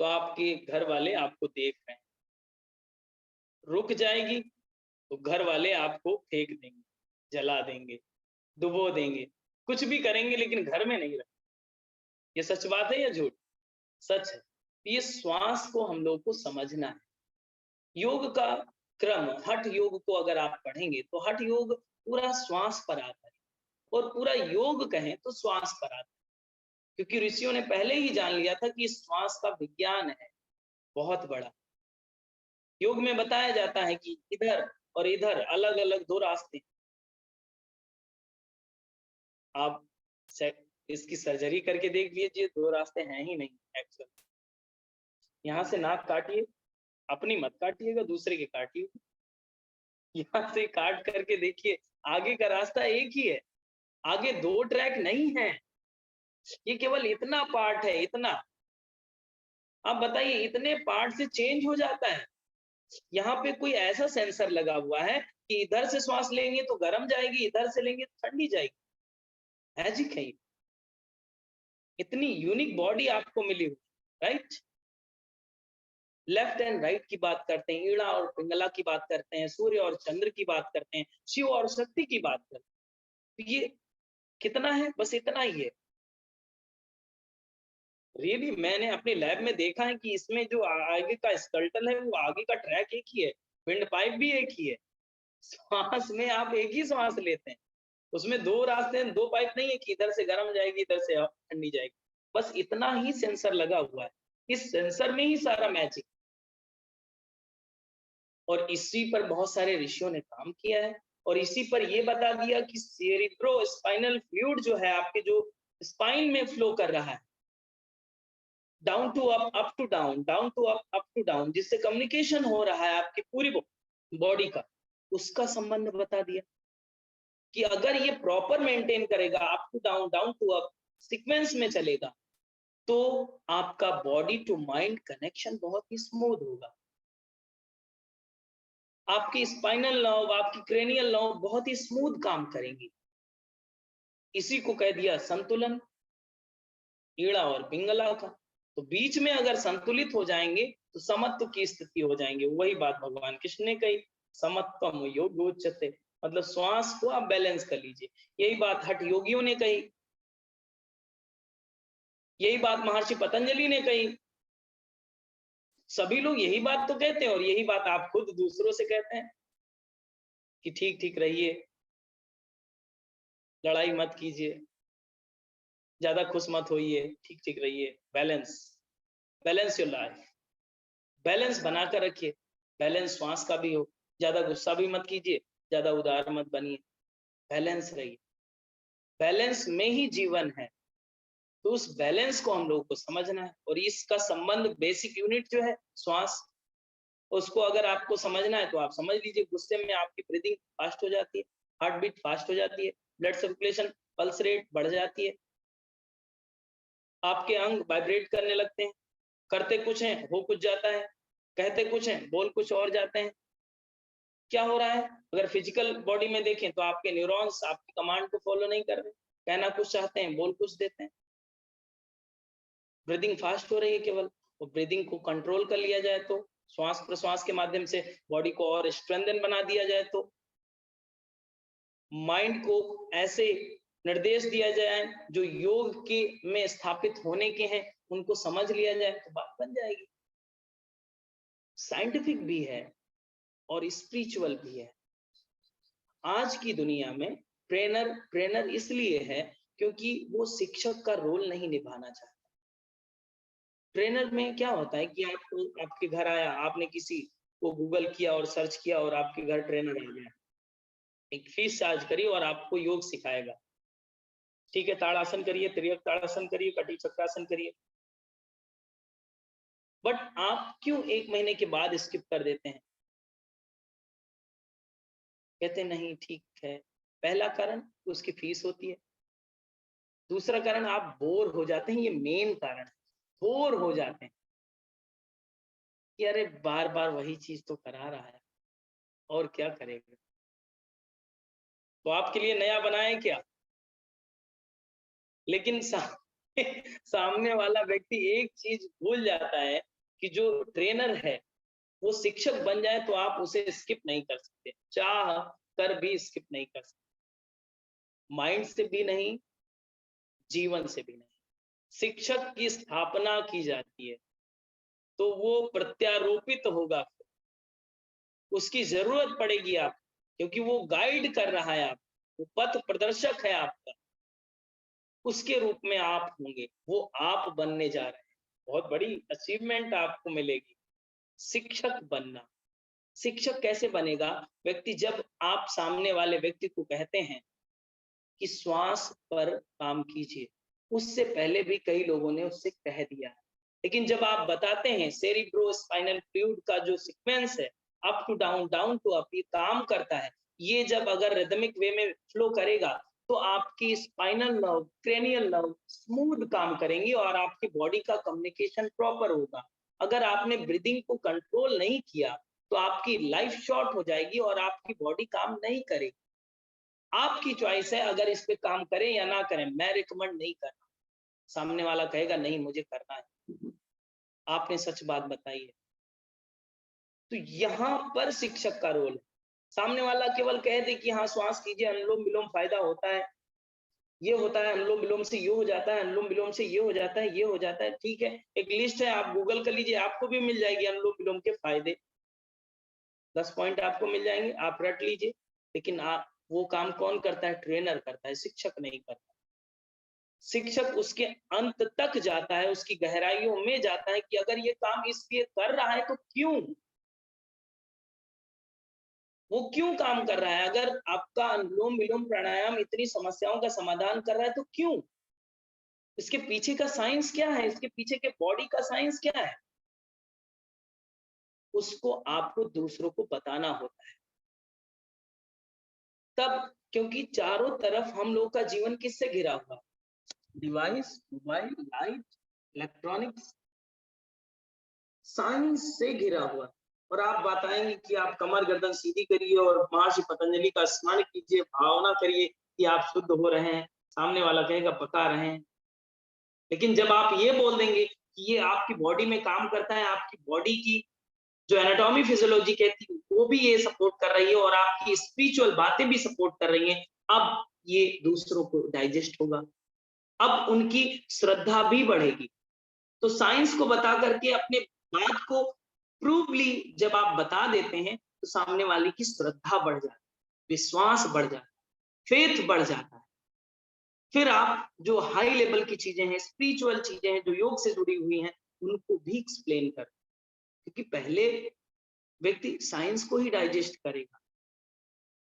तो आपके घर वाले आपको देख रहे हैं, रुक जाएगी तो घर वाले आपको फेंक देंगे, जला देंगे, डुबो देंगे, कुछ भी करेंगे लेकिन घर में नहीं रखेंगे। ये सच बात है या झूठ? सच है। ये श्वास को हम लोग को समझना है। योग का क्रम, हठ योग को अगर आप पढ़ेंगे तो हठ योग पूरा श्वास पर आता है, और पूरा योग कहें तो श्वास पर आता है, क्योंकि ऋषियों ने पहले ही जान लिया था कि श्वास का विज्ञान है बहुत बड़ा। योग में बताया जाता है कि इधर और इधर अलग अलग दो रास्ते हैं। आप इसकी सर्जरी करके देख लीजिए, दो रास्ते हैं ही नहीं एक्चुअल। यहाँ से नाक काटिए, अपनी मत काटिएगा, दूसरे के काटिए। यहाँ से काट करके देखिए, आगे का रास्ता एक ही है, आगे दो ट्रैक नहीं है। ये केवल इतना पार्ट है, इतना। आप बताइए, इतने पार्ट से चेंज हो जाता है। यहाँ पे कोई ऐसा सेंसर लगा हुआ है कि इधर से श्वास लेंगे तो गर्म जाएगी, इधर से लेंगे तो ठंडी जाएगी। मैजिक है ये। इतनी यूनिक बॉडी आपको मिली हुई, राइट। लेफ्ट एंड राइट की बात करते हैं, ईड़ा और पिंगला की बात करते हैं, सूर्य और चंद्र की बात करते हैं, शिव और शक्ति की बात करते हैं। तो ये कितना है? बस इतना ही है। रियली मैंने अपने लैब में देखा है कि इसमें जो आगे का स्कल्टल है, वो आगे का ट्रैक एक ही है, विंड पाइप भी एक ही है। श्वास में आप एक ही श्वास लेते हैं, उसमें दो रास्ते हैं, दो पाइप नहीं है कि इधर से गर्म जाएगी इधर से ठंडी जाएगी। बस इतना ही सेंसर लगा हुआ है। इस सेंसर में ही सारा मैजिक, और इसी पर बहुत सारे ऋषियों ने काम किया है, और इसी पर ये बता दिया कि सेरिब्रो स्पाइनल फ्लूइड जो है आपके, जो स्पाइन में फ्लो कर रहा है, down to up, up to down, down to up, up to down, जिससे कम्युनिकेशन हो रहा है आपकी पूरी बॉडी का, उसका संबंध बता दिया कि अगर ये प्रॉपर मेंटेन करेगा, up to down, down to up sequence में चलेगा, तो आपका बॉडी टू माइंड कनेक्शन बहुत ही स्मूथ होगा। आपकी स्पाइनल नर्व, आपकी क्रेनियल नर्व बहुत ही स्मूथ काम करेंगी। इसी को कह दिया संतुलन, ईड़ा और पिंगला का। तो बीच में अगर संतुलित हो जाएंगे तो समत्व की स्थिति हो जाएंगे। वही बात भगवान कृष्ण ने कही, समत्वम योग उच्यते, मतलब श्वास को आप बैलेंस कर लीजिए। यही बात हठ योगियों ने कही, यही बात महर्षि पतंजलि ने कही। सभी लोग यही बात तो कहते हैं, और यही बात आप खुद दूसरों से कहते हैं कि ठीक ठीक रहिए, लड़ाई मत कीजिए, ज्यादा खुश मत होइए, ठीक ठीक रहिए, balance, balance your life, balance बनाकर रखिए। बैलेंस श्वास का भी हो, ज्यादा गुस्सा भी मत कीजिए, ज्यादा उदार मत बनिए, बैलेंस रहिए। बैलेंस में ही जीवन है। तो उस बैलेंस को हम लोगों को समझना है, और इसका संबंध बेसिक यूनिट जो है श्वास, उसको अगर आपको समझना है तो आप समझ लीजिए। गुस्से में आपकी ब्रीदिंग फास्ट हो जाती है, हार्ट बीट फास्ट हो जाती है, ब्लड सर्कुलेशन, पल्स रेट बढ़ जाती है, आपके अंग वाइब्रेट करने लगते हैं, करते कुछ हैं हो कुछ जाता है, कहते कुछ हैं बोल कुछ और जाते हैं। क्या हो रहा है? अगर फिजिकल बॉडी में देखें तो आपके न्यूरॉन्स आपकी कमांड को फॉलो नहीं कर रहे, कहना कुछ चाहते हैं बोल कुछ देते हैं। ब्रीदिंग फास्ट हो रही है केवल, और ब्रीदिंग को कंट्रोल कर लिया जाए तो, श्वास प्रश्वास के माध्यम से बॉडी को और स्ट्रेंथन बना दिया जाए तो, माइंड को ऐसे निर्देश दिया जाए जो योग के में स्थापित होने के हैं, उनको समझ लिया जाए तो बात बन जाएगी। साइंटिफिक भी है और स्पिरिचुअल भी है। आज की दुनिया में ट्रेनर ट्रेनर इसलिए है क्योंकि वो शिक्षक का रोल नहीं निभाना चाहता। ट्रेनर में क्या होता है कि आपको, आपके घर आया, आपने किसी को गूगल किया और सर्च किया और आपके घर ट्रेनर आ गया, एक फीस चार्ज करिए और आपको योग सिखाएगा। ठीक है, ताड़ासन करिए, त्रियक ताड़ासन करिए, कटी चक्रासन करिए। बट आप क्यों 1 महीने के बाद स्किप कर देते हैं? कहते नहीं ठीक है। पहला कारण उसकी फीस होती है, दूसरा कारण आप बोर हो जाते हैं। ये मेन कारण है, बोर हो जाते हैं कि अरे बार बार वही चीज तो करा रहा है, और क्या करेगा। तो आपके लिए नया बनाए क्या? लेकिन सामने वाला व्यक्ति एक चीज भूल जाता है कि जो ट्रेनर है वो शिक्षक बन जाए तो आप उसे स्किप नहीं कर सकते, चाह कर भी स्किप नहीं कर सकते, माइंड से भी नहीं, जीवन से भी नहीं। शिक्षक की स्थापना की जाती है तो वो प्रत्यारोपित होगा, उसकी जरूरत पड़ेगी आप, क्योंकि वो गाइड कर रहा है आप, वो पथ प्रदर्शक है आपका, उसके रूप में आप होंगे, वो आप बनने जा रहे हैं। बहुत बड़ी अचीवमेंट आपको मिलेगी, शिक्षक बनना। शिक्षक कैसे बनेगा व्यक्ति? जब आप सामने वाले व्यक्ति को कहते हैं कि श्वास पर काम कीजिए, उससे पहले भी कई लोगों ने उससे कह दिया है, लेकिन जब आप बताते हैं सेरिब्रो स्पाइनल फ्लूइड का जो सीक्वेंस है, up to down, down to up, ये काम करता है, ये जब अगर रिदमिक वे में फ्लो करेगा तो आपकी spinal nerve, cranial nerve smooth काम करेंगी और आपकी बॉडी का कम्युनिकेशन प्रॉपर होगा। अगर आपने ब्रीदिंग को कंट्रोल नहीं किया तो आपकी लाइफ शॉर्ट हो जाएगी और आपकी बॉडी काम नहीं करेगी। आपकी चॉइस है अगर इस पे काम करें या ना करें। मैं रिकमेंड नहीं करता, सामने वाला कहेगा नहीं मुझे करना है, आपने सच बात बताई है। तो यहाँ पर शिक्षक का रोल है। सामने वाला केवल कह दे कि हाँ श्वास कीजिए, अनुलोम विलोम फायदा होता है, ये होता है, अनुलोम विलोम से ये हो जाता है, अनुलोम विलोम से ये हो जाता है, ये हो जाता है, ठीक है, एक लिस्ट है, आप गूगल कर लीजिए, आपको भी मिल जाएगी अनुलोम विलोम के फायदे, 10 पॉइंट आपको मिल जाएंगे, आप रट लीजिए। लेकिन आप, वो काम कौन करता है? ट्रेनर करता है, शिक्षक नहीं करता। शिक्षक उसके अंत तक जाता है, उसकी गहराइयों में जाता है कि अगर ये काम इसलिए कर रहा है तो क्यों, वो क्यों काम कर रहा है? अगर आपका अनुलोम विलोम प्राणायाम इतनी समस्याओं का समाधान कर रहा है तो क्यों? इसके पीछे का साइंस क्या है? इसके पीछे के बॉडी का साइंस क्या है? उसको आपको दूसरों को बताना होता है तब, क्योंकि चारों तरफ हम लोग का जीवन किससे घिरा हुआ? Device, mobile, light, electronics, science से घिरा हुआ। और आप बताएंगे कि आप कमर गर्दन सीधी करिए और महर्षि पतंजलि का स्मरण कीजिए, भावना करिए कि आप शुद्ध हो रहे हैं, सामने वाला कहेगा पका रहे हैं। लेकिन जब आप ये बोल देंगे कि ये आपकी बॉडी में काम करता है, आपकी बॉडी की जो एनाटॉमी फिजियोलॉजी कहती है वो भी ये सपोर्ट कर रही है और आपकी स्पिरिचुअल बातें भी सपोर्ट कर रही हैं, अब ये दूसरों को डाइजेस्ट होगा, अब उनकी श्रद्धा भी बढ़ेगी। तो साइंस को बता करके अपने बात को प्रूवली जब आप बता देते हैं तो सामने वाले की श्रद्धा बढ़ जाती है, विश्वास बढ़ जाता है, फेथ बढ़ जाता है। फिर आप जो हाई लेवल की चीजें हैं, स्पिरिचुअल चीजें हैं जो योग से जुड़ी हुई हैं, उनको भी एक्सप्लेन कर, क्योंकि पहले व्यक्ति साइंस को ही डाइजेस्ट करेगा,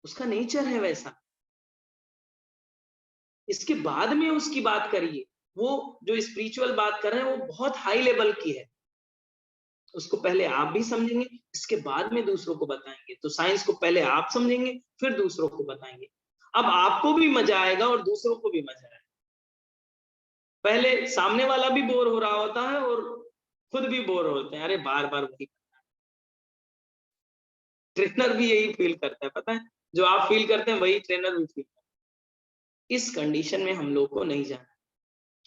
उसका नेचर है वैसा। इसके बाद में उसकी बात करिए, वो जो स्पिरिचुअल बात कर रहे हैं वो बहुत हाई लेवल की है, उसको पहले आप भी समझेंगे, इसके बाद में दूसरों को बताएंगे। तो साइंस को पहले आप समझेंगे, फिर दूसरों को बताएंगे। अब आपको भी मजा आएगा और दूसरों को भी मजा आएगा। पहले सामने वाला भी बोर हो रहा होता है और खुद भी बोर होते हैं, अरे बार बार वही। ट्रेनर भी यही फील करता है, पता है, जो आप फील करते हैं वही ट्रेनर भी फील करता है। इस कंडीशन में हम लोग को नहीं जाना,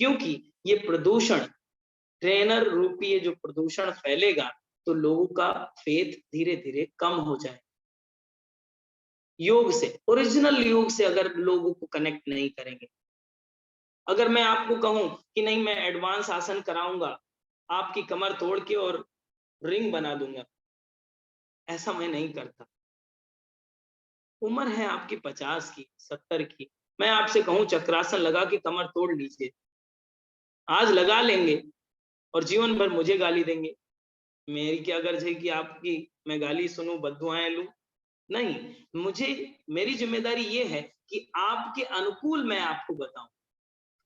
क्योंकि ये प्रदूषण, ट्रेनर रूपी ये जो प्रदूषण फैलेगा तो लोगों का फेथ धीरे धीरे कम हो जाए। योग से, ओरिजिनल योग से अगर लोगों को कनेक्ट नहीं करेंगे, अगर मैं आपको कहूं कि नहीं मैं एडवांस आसन कराऊंगा, आपकी कमर तोड़ के और रिंग बना दूंगा, ऐसा मैं नहीं करता। उम्र है आपकी 50 की, 70 की, मैं आपसे कहूं चक्रासन लगा के कमर तोड़ लीजिए, आज लगा लेंगे और जीवन भर मुझे गाली देंगे। मेरी क्या गर्ज है कि आपकी मैं गाली सुनूं, बद्दुआएं लूं? नहीं, मुझे, मेरी जिम्मेदारी ये है कि आपके अनुकूल मैं आपको बताऊं,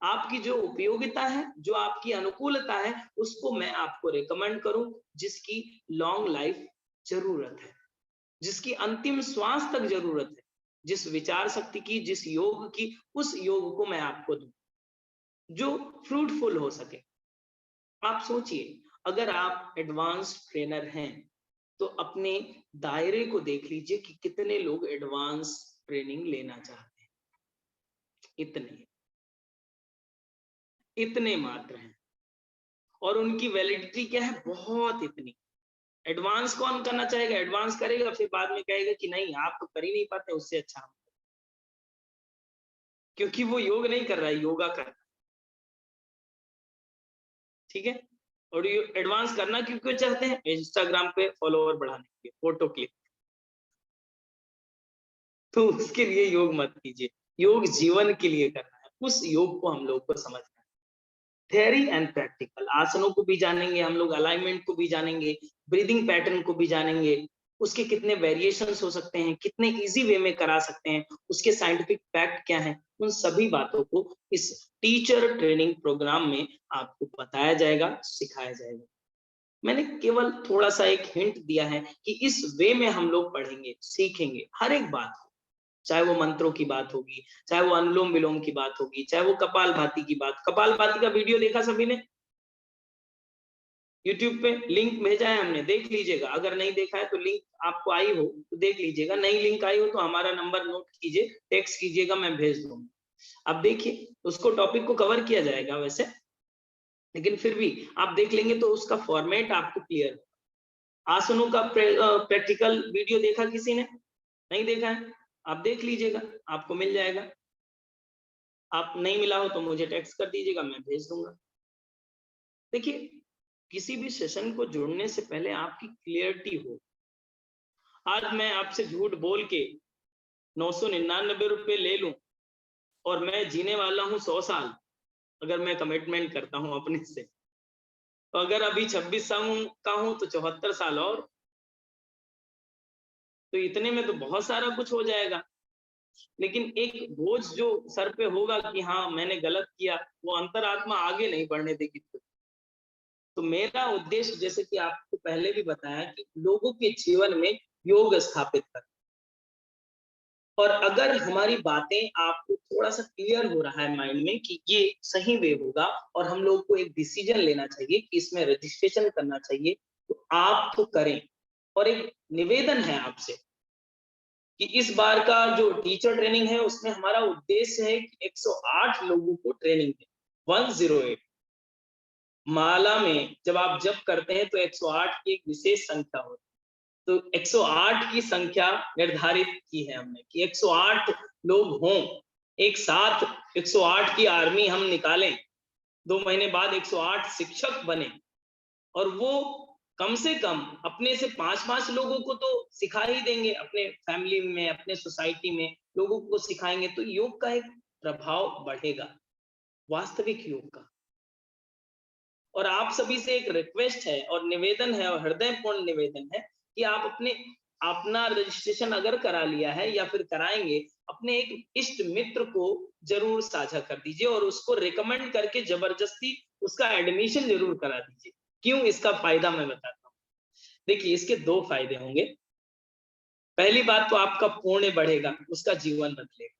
आपकी जो उपयोगिता है, जो आपकी अनुकूलता है, उसको मैं आपको रेकमेंड करूं, जिसकी लॉन्ग लाइफ जरूरत है, जिसकी अंतिम श्वास तक जरूरत है, जिस विचार शक्ति की, जिस योग की, उस योग को मैं आपको दूं जो फ्रूटफुल हो सके। आप सोचिए, अगर आप एडवांस ट्रेनर हैं तो अपने दायरे को देख लीजिए कि कितने लोग एडवांस ट्रेनिंग लेना चाहते हैं। इतने, इतने मात्र हैं, और उनकी वैलिडिटी क्या है? बहुत, इतनी। एडवांस कौन करना चाहेगा? एडवांस करेगा, फिर बाद में कहेगा कि नहीं आप तो कर ही नहीं पाते, उससे अच्छा हम। क्योंकि वो योग नहीं कर रहा है, योगा कर रहा है। ठीक है। और ये एडवांस करना क्यों क्यों चाहते हैं? इंस्टाग्राम पे फॉलोवर बढ़ाने के लिए, फोटो क्लिक। तो उसके लिए योग मत कीजिए, योग जीवन के लिए करना है, उस योग को हम लोग को समझना है। थ्योरी एंड प्रैक्टिकल, आसनों को भी जानेंगे हम लोग, अलाइनमेंट को भी जानेंगे, ब्रीदिंग पैटर्न को भी जानेंगे, उसके कितने वेरिएशंस हो सकते हैं, कितने इजी वे में करा सकते हैं, उसके साइंटिफिक फैक्ट क्या है, उन सभी बातों को इस टीचर ट्रेनिंग प्रोग्राम में आपको बताया जाएगा, सिखाया जाएगा। मैंने केवल थोड़ा सा एक हिंट दिया है कि इस वे में हम लोग पढ़ेंगे, सीखेंगे हर एक बात को, चाहे वो मंत्रों की बात होगी, चाहे वो अनुलोम विलोम की बात होगी, चाहे वो कपालभाति की बात। कपालभाति का वीडियो देखा सभी ने? यूट्यूब पे लिंक भेजा है हमने, देख लीजिएगा। अगर नहीं देखा है तो लिंक आपको आई हो तो देख लीजिएगा, नई लिंक आई हो तो हमारा नंबर नोट कीजिए, टेक्स्ट कीजिएगा, मैं भेज दूंगा। अब देखिए, उसको टॉपिक को कवर किया जाएगा वैसे, लेकिन फिर भी आप देख लेंगे तो उसका फॉर्मेट आपको क्लियर है। आसनों का प्रैक्टिकल वीडियो देखा किसी ने? नहीं देखा है? आप देख लीजिएगा, आपको मिल जाएगा। आप नहीं मिला हो तो मुझे टेक्स्ट कर दीजिएगा, मैं भेज दूंगा। देखिए, किसी भी सेशन को जोड़ने से पहले आपकी क्लियरिटी हो। आज मैं आपसे झूठ बोल के 999 रुपए ले लूं और मैं जीने वाला हूं 100 साल, अगर मैं कमिटमेंट करता हूं अपने से, तो अगर अभी 26 साल का हूं तो 74 साल और, तो इतने में तो बहुत सारा कुछ हो जाएगा। लेकिन एक बोझ जो सर पे होगा कि हाँ मैंने गलत किया, वो अंतरात्मा आगे नहीं बढ़ने देगी। तो मेरा उद्देश्य, जैसे कि आपको पहले भी बताया, कि लोगों के जीवन में योग स्थापित करना। और अगर हमारी बातें आपको थोड़ा सा क्लियर हो रहा है माइंड में कि ये सही वे होगा और हम लोग को एक डिसीजन लेना चाहिए कि इसमें रजिस्ट्रेशन करना चाहिए, तो आप तो करें। और एक निवेदन है आपसे कि इस बार का जो टीचर ट्रेनिंग है उसमें हमारा उद्देश्य है कि 108 लोगों को ट्रेनिंग दें। 108 माला में जब आप जप करते हैं तो 108 की एक विशेष संख्या होती है। तो 108 की संख्या निर्धारित की है हमने कि 108 लोग हों एक साथ, 108 की आर्मी हम निकालें, 2 महीने बाद 108 शिक्षक बने, और वो कम से कम अपने से 5-5 लोगों को तो सिखा ही देंगे, अपने फैमिली में, अपने सोसाइटी में लोगों को सिखाएंगे, तो योग का एक प्रभाव बढ़ेगा, वास्तविक योग का। और आप सभी से एक रिक्वेस्ट है और निवेदन है, और हृदयपूर्ण निवेदन है कि आप अपना रजिस्ट्रेशन अगर करा लिया है या फिर कराएंगे, अपने एक इष्ट मित्र को जरूर साझा कर दीजिए और उसको रिकमेंड करके जबरदस्ती उसका एडमिशन जरूर करा दीजिए। क्यों? इसका फायदा मैं बताता हूँ। देखिए, इसके 2 फायदे होंगे। पहली बात तो आपका पुण्य बढ़ेगा, उसका जीवन बदलेगा,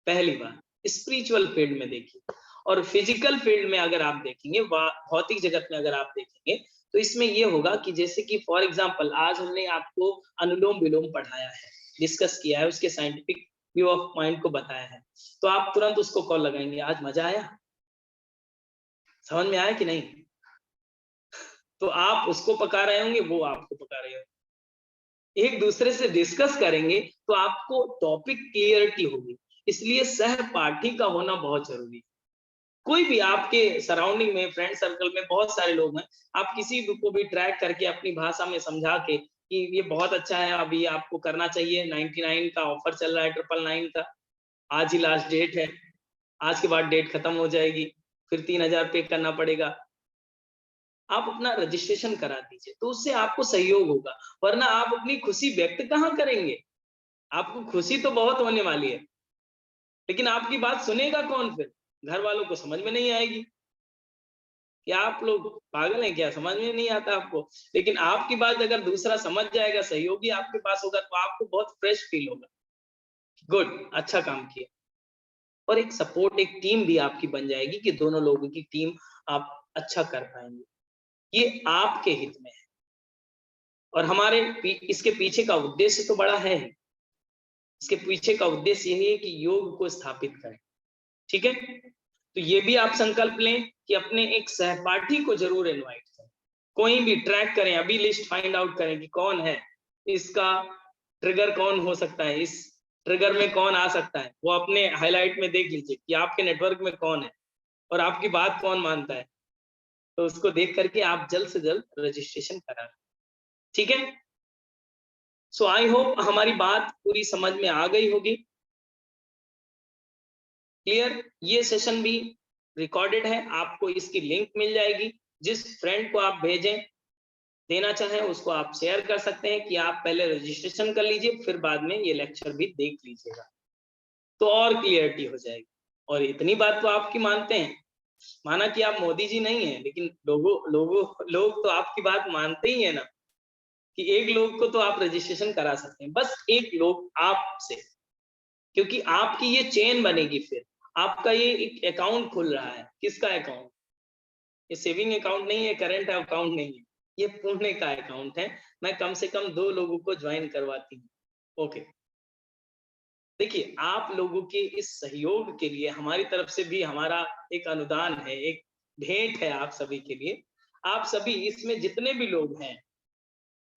पहली बात। स्पिरिचुअल फील्ड में देखिए, और फिजिकल फील्ड में अगर आप देखेंगे, भौतिक जगत में अगर आप देखेंगे, तो इसमें ये होगा कि जैसे कि फॉर एग्जांपल आज हमने आपको अनुलोम विलोम पढ़ाया है, डिस्कस किया है, उसके साइंटिफिक व्यू ऑफ पॉइंट को बताया है, तो आप तुरंत उसको कॉल लगाएंगे, आज मजा आया, समझ में आया कि नहीं? तो आप उसको पका रहे होंगे, वो आपको पका रहे होंगे, एक दूसरे से डिस्कस करेंगे, तो आपको टॉपिक क्लियरिटी होगी। इसलिए सहपाठी का होना बहुत जरूरी है। कोई भी आपके सराउंडिंग में, फ्रेंड सर्कल में बहुत सारे लोग हैं, आप किसी को भी ट्रैक करके अपनी भाषा में समझा के कि ये बहुत अच्छा है, अभी आपको करना चाहिए, 99 का ऑफर चल रहा है, 999 का, आज ही लास्ट डेट है, आज के बाद डेट खत्म हो जाएगी, फिर 3000 पे करना पड़ेगा, आप अपना रजिस्ट्रेशन करा दीजिए, तो उससे आपको सहयोग होगा। वरना आप अपनी खुशी व्यक्त कहाँ करेंगे? आपको खुशी तो बहुत होने वाली है, लेकिन आपकी बात सुनेगा कौन फिर? घर वालों को समझ में नहीं आएगी कि आप लोग पागल हैं क्या, समझ में नहीं आता आपको। लेकिन आपकी बात अगर दूसरा समझ जाएगा, सहयोगी आपके पास होगा, तो आपको बहुत फ्रेश फील होगा, गुड, अच्छा काम किया। और एक सपोर्ट, एक टीम भी आपकी बन जाएगी कि दोनों लोगों की टीम आप अच्छा कर पाएंगे, ये आपके हित में है। और इसके पीछे का उद्देश्य तो बड़ा है ही। इसके पीछे का उद्देश्य यही है कि योग को स्थापित करें, ठीक है? तो ये भी आप संकल्प लें कि अपने एक सहपाठी को जरूर इनवाइट करें। कोई भी ट्रैक करें, अभी लिस्ट फाइंड आउट करें कि कौन है, इसका ट्रिगर कौन हो सकता है, इस ट्रिगर में कौन आ सकता है, वो अपने हाईलाइट में देख लीजिए कि आपके नेटवर्क में कौन है और आपकी बात कौन मानता है। तो उसको देख करके आप जल्द से जल्द रजिस्ट्रेशन करा। ठीक है, सो आई होप हमारी बात पूरी समझ में आ गई होगी। क्लियर? ये सेशन भी रिकॉर्डेड है, आपको इसकी लिंक मिल जाएगी। जिस फ्रेंड को आप भेजें, देना चाहें, उसको आप शेयर कर सकते हैं कि आप पहले रजिस्ट्रेशन कर लीजिए, फिर बाद में ये लेक्चर भी देख लीजिएगा, तो और क्लियरिटी हो जाएगी। और इतनी बात तो आपकी मानते हैं, माना कि आप मोदी जी नहीं है, लेकिन लोग तो आपकी बात मानते ही है ना, कि एक लोग को तो आप रजिस्ट्रेशन करा सकते हैं, बस एक लोग आपसे, क्योंकि आपकी ये चेन बनेगी। फिर आपका ये एक अकाउंट खुल रहा है, किसका अकाउंट? ये सेविंग अकाउंट नहीं है, करंट अकाउंट नहीं है, ये पुण्य का अकाउंट है। मैं कम से कम 2 लोगों को ज्वाइन करवाती हूँ। ओके, देखिए, आप लोगों के इस सहयोग के लिए हमारी तरफ से भी हमारा एक अनुदान है, एक भेंट है आप सभी के लिए। आप सभी इसमें जितने भी लोग हैं,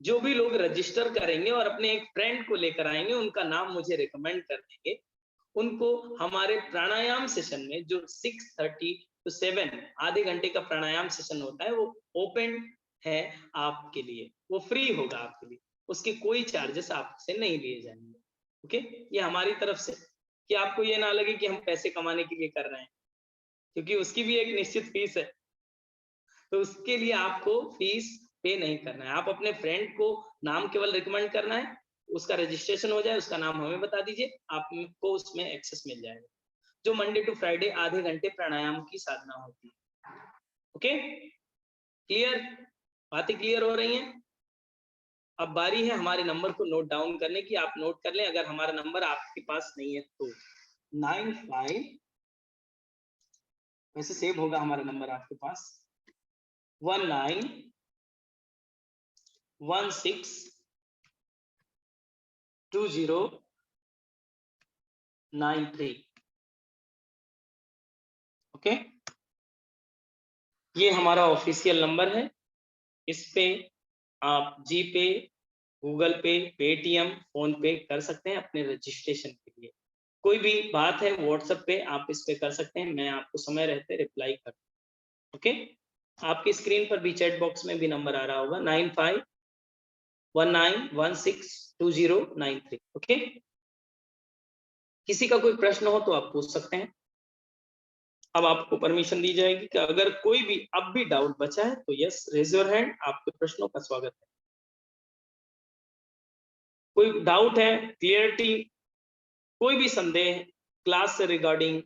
जो भी लोग रजिस्टर करेंगे और अपने एक फ्रेंड को लेकर आएंगे, उनका नाम मुझे रिकमेंड कर देंगे, उनको हमारे प्राणायाम सेशन में, जो 6:30 to 7 आधे घंटे का प्राणायाम सेशन होता है, वो ओपन है आपके लिए, वो फ्री होगा आपके लिए, उसके कोई चार्जेस आपसे नहीं लिए जाएंगे। ओके, ये हमारी तरफ से, कि आपको ये ना लगे कि हम पैसे कमाने के लिए कर रहे हैं, क्योंकि उसकी भी एक निश्चित फीस है, तो उसके लिए आपको फीस पे नहीं करना है। आप अपने फ्रेंड को नाम केवल रिकमेंड करना है, उसका रजिस्ट्रेशन हो जाए, उसका नाम हमें बता दीजिए, आपको उसमें एक्सेस मिल जाएगा। जो मंडे टू फ्राइडे आधे घंटे प्राणायाम की साधना होती है। Okay, clear? बातें क्लियर हो रही हैं? अब बारी है हमारे नंबर को नोट डाउन करने की। आप नोट कर लें, अगर हमारा नंबर आपके पास नहीं है तो 95, वैसे सेव होगा हमारा नंबर आपके पास, 19162093। ओके, ये हमारा ऑफिशियल नंबर है। इस पे आप जी पे, गूगल पे, पेटीएम, फोन पे कर सकते हैं अपने रजिस्ट्रेशन के लिए। कोई भी बात है व्हाट्सएप पे आप इस पे कर सकते हैं, मैं आपको समय रहते रिप्लाई कर। ओके, आपकी स्क्रीन पर भी चैट बॉक्स में भी नंबर आ रहा होगा, 9519162093। ओके, किसी का कोई प्रश्न हो तो आप पूछ सकते हैं। अब आपको परमिशन दी जाएगी कि अगर कोई भी अब भी डाउट बचा है तो यस, रेज योर हैंड, आपके प्रश्नों का स्वागत है। कोई डाउट है, क्लियरिटी, कोई भी संदेह क्लास से रिगार्डिंग,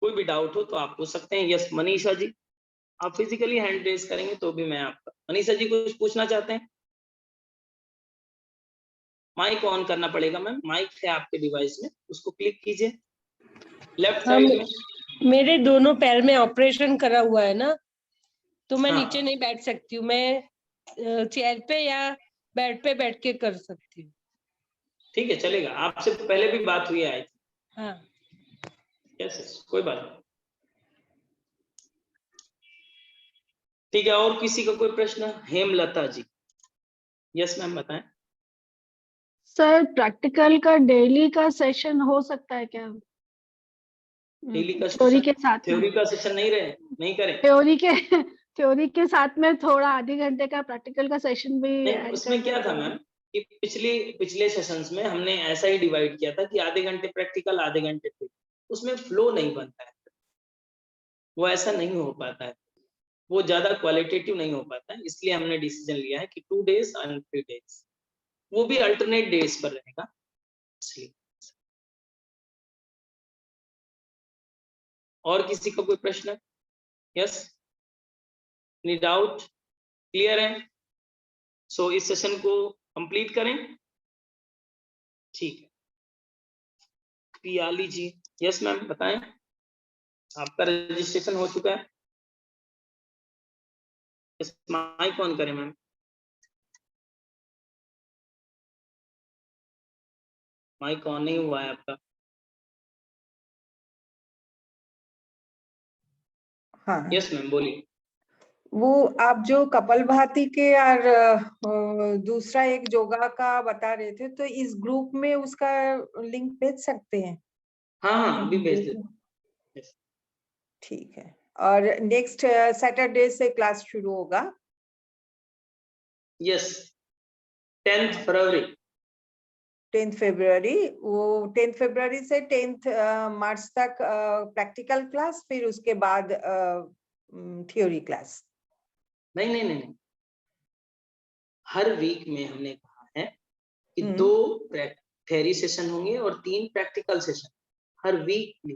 कोई भी डाउट हो तो आप पूछ सकते हैं। यस मनीषा जी, आप फिजिकली हैंड रेज करेंगे तो भी मैं आपका। मनीषा जी कुछ पूछना चाहते हैं? माइक ऑन करना पड़ेगा मैम, माइक है आपके डिवाइस में, उसको क्लिक कीजिए लेफ्ट साइड में। मेरे दोनों पैर में ऑपरेशन करा हुआ है ना, तो मैं हाँ, नीचे नहीं बैठ सकती हूँ, मैं चेयर पे या बेड पे बैठ के कर सकती हूँ। ठीक है, चलेगा। आपसे पहले भी बात हुई आई थी। हाँ, यस, कोई बात नहीं। ठीक है, और किसी का कोई प्रश्न? हेमलता जी, यस मैम बताएं। सर प्रैक्टिकल का डेली का सेशन हो सकता है क्या? डेली का थ्योरी के साथ थ्योरी में, का सेशन नहीं करें? थ्योरी के साथ में थोड़ा आधे घंटे का प्रैक्टिकल का सेशन भी नहीं, ऐड उसमें क्या था मैम कि पिछले सेशंस में हमने ऐसा ही डिवाइड किया था कि आधे घंटे प्रैक्टिकल, आधे घंटे थ्योरी, उसमें फ्लो नहीं बनता है, वो ऐसा नहीं हो पाता है, वो ज्यादा क्वालिटेटिव नहीं हो पाता है। इसलिए हमने डिसीजन लिया है कि 2 days एंड 3 days, वो भी अल्टरनेट डेज पर रहेगा। इसलिए और किसी का कोई प्रश्न? Yes, any doubt? क्लियर है? सो इस सेशन को कंप्लीट करें। ठीक है, पियाली जी, यस मैम बताएं, आपका रजिस्ट्रेशन हो चुका है? इस माइक ऑन करें मैम, माइक ऑन नहीं हुआ है आपका। हाँ, यस मैम बोलिए। वो आप जो कपालभाति के और दूसरा एक योगा का बता रहे थे, तो इस ग्रुप में उसका लिंक भेज सकते हैं? हाँ हाँ अभी भेज देते। ठीक है। और नेक्स्ट सैटरडे से क्लास शुरू होगा? यस 10th फरवरी। 10 फरवरी। वो 10 फरवरी से 10 मार्च तक प्रैक्टिकल क्लास, फिर उसके बाद थ्योरी क्लास? नहीं नहीं नहीं, हर वीक में हमने कहा है कि 2 थ्योरी सेशन होंगे और 3 प्रैक्टिकल सेशन हर वीक में।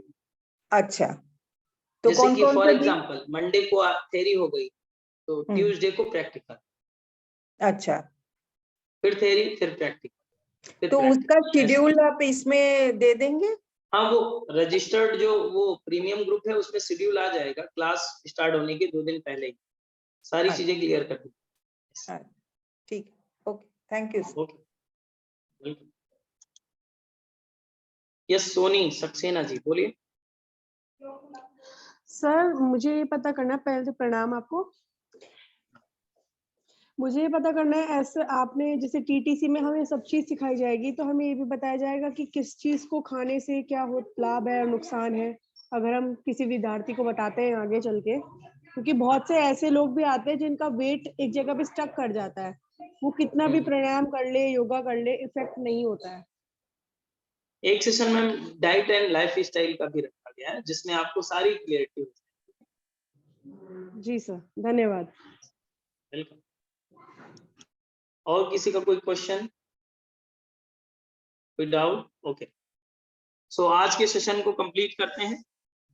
अच्छा, तो जैसे कौन कि कौन फॉर से दिन? एग्जांपल मंडे को थ्योरी हो गई तो ट्यूसडे को प्रैक्टिकल, अच्छा, फिर थ्योरी फिर प्रैक्टिकल। तो उसका शेड्यूल आप इसमें दे देंगे? हाँ वो रजिस्टर्ड जो वो प्रीमियम ग्रुप है उसमें शेड्यूल आ जाएगा, क्लास स्टार्ट होने के 2 दिन पहले ही सारी चीजें क्लियर कर दी। ठीक है, okay, thank you. Okay, yes Soni Saxena ji बोलिए। सर मुझे ये पता करना, पहले तो प्रणाम आपको। मुझे ये पता करना है, ऐसे आपने जैसे टीटीसी में हमें सब चीज सिखाई जाएगी, तो हमें ये भी बताया जाएगा कि किस चीज को खाने से क्या हो लाभ है और नुकसान है, अगर हम किसी विद्यार्थी को बताते हैं आगे चल के, क्योंकि बहुत से ऐसे लोग भी आते हैं जिनका वेट एक जगह पे स्टक कर जाता है, वो कितना भी प्राणायाम कर ले, योगा कर ले, इफेक्ट नहीं होता है। एक सेशन में डाइट एंड लाइफ स्टाइल का भी रखा गया है जिसमें आपको सारी क्लियरिटी हो जाएगी। जी सर, धन्यवाद। वेलकम। और किसी का कोई क्वेश्चन, कोई डाउट? ओके, सो आज के सेशन को कंप्लीट करते हैं।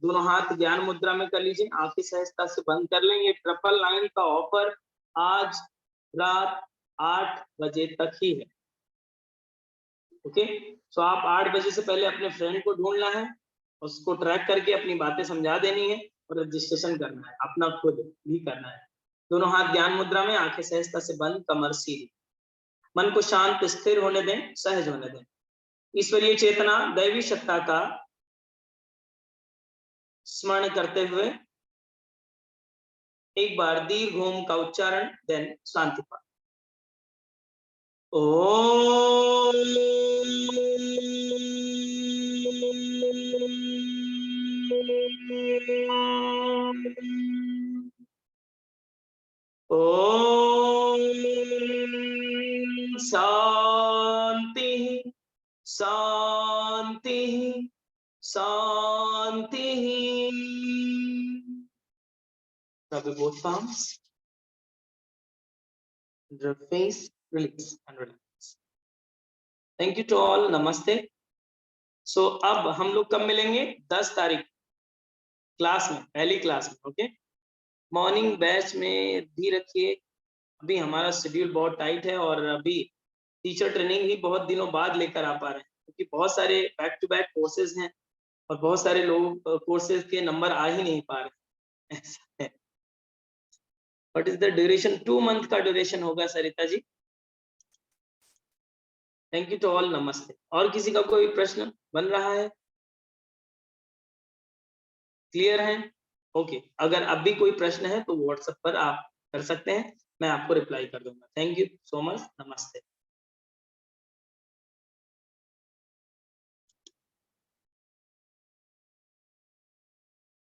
दोनों हाथ ज्ञान मुद्रा में कर लीजिए, आंखें सहजता से बंद कर लेंगे। 999 का ऑफर आज रात 8 बजे तक ही है। ओके, सो आप 8 बजे से पहले अपने फ्रेंड को ढूंढना है, उसको ट्रैक करके अपनी बातें समझा देनी है और रजिस्ट्रेशन करना है, अपना खुद भी करना है। दोनों हाथ ज्ञान मुद्रा में, आंखें सहजता से बंद, कमर सीधी। मन को शांत स्थिर होने दें, सहज होने दें। ईश्वरीय चेतना दैवी सत्ता का स्मरण करते हुए एक बार दीर्घ ओम का उच्चारण, देन शांति पाठ। ओम शांति शांति शांति। Rub both palms, rub face, release and relax. Thank you to all. Namaste. So अब हम लोग कब मिलेंगे? 10 तारीख क्लास में, पहली क्लास में। ओके, मॉर्निंग बैच में भी रखिए। अभी हमारा शेड्यूल बहुत टाइट है और अभी टीचर ट्रेनिंग ही बहुत दिनों बाद लेकर आ पा रहे हैं, क्योंकि बहुत सारे बैक टू बैक कोर्सेज हैं और बहुत सारे लोग कोर्सेज के नंबर आ ही नहीं पा रहे। ऐसा है। What is the duration? 2 month का ड्यूरेशन होगा Sarita ji. Thank you to all. नमस्ते। और किसी का कोई प्रश्न बन रहा है? क्लियर है? ओके, अगर अब भी कोई प्रश्न है तो व्हाट्सएप पर आप कर सकते हैं, मैं आपको रिप्लाई कर दूंगा। Thank you so much. नमस्ते।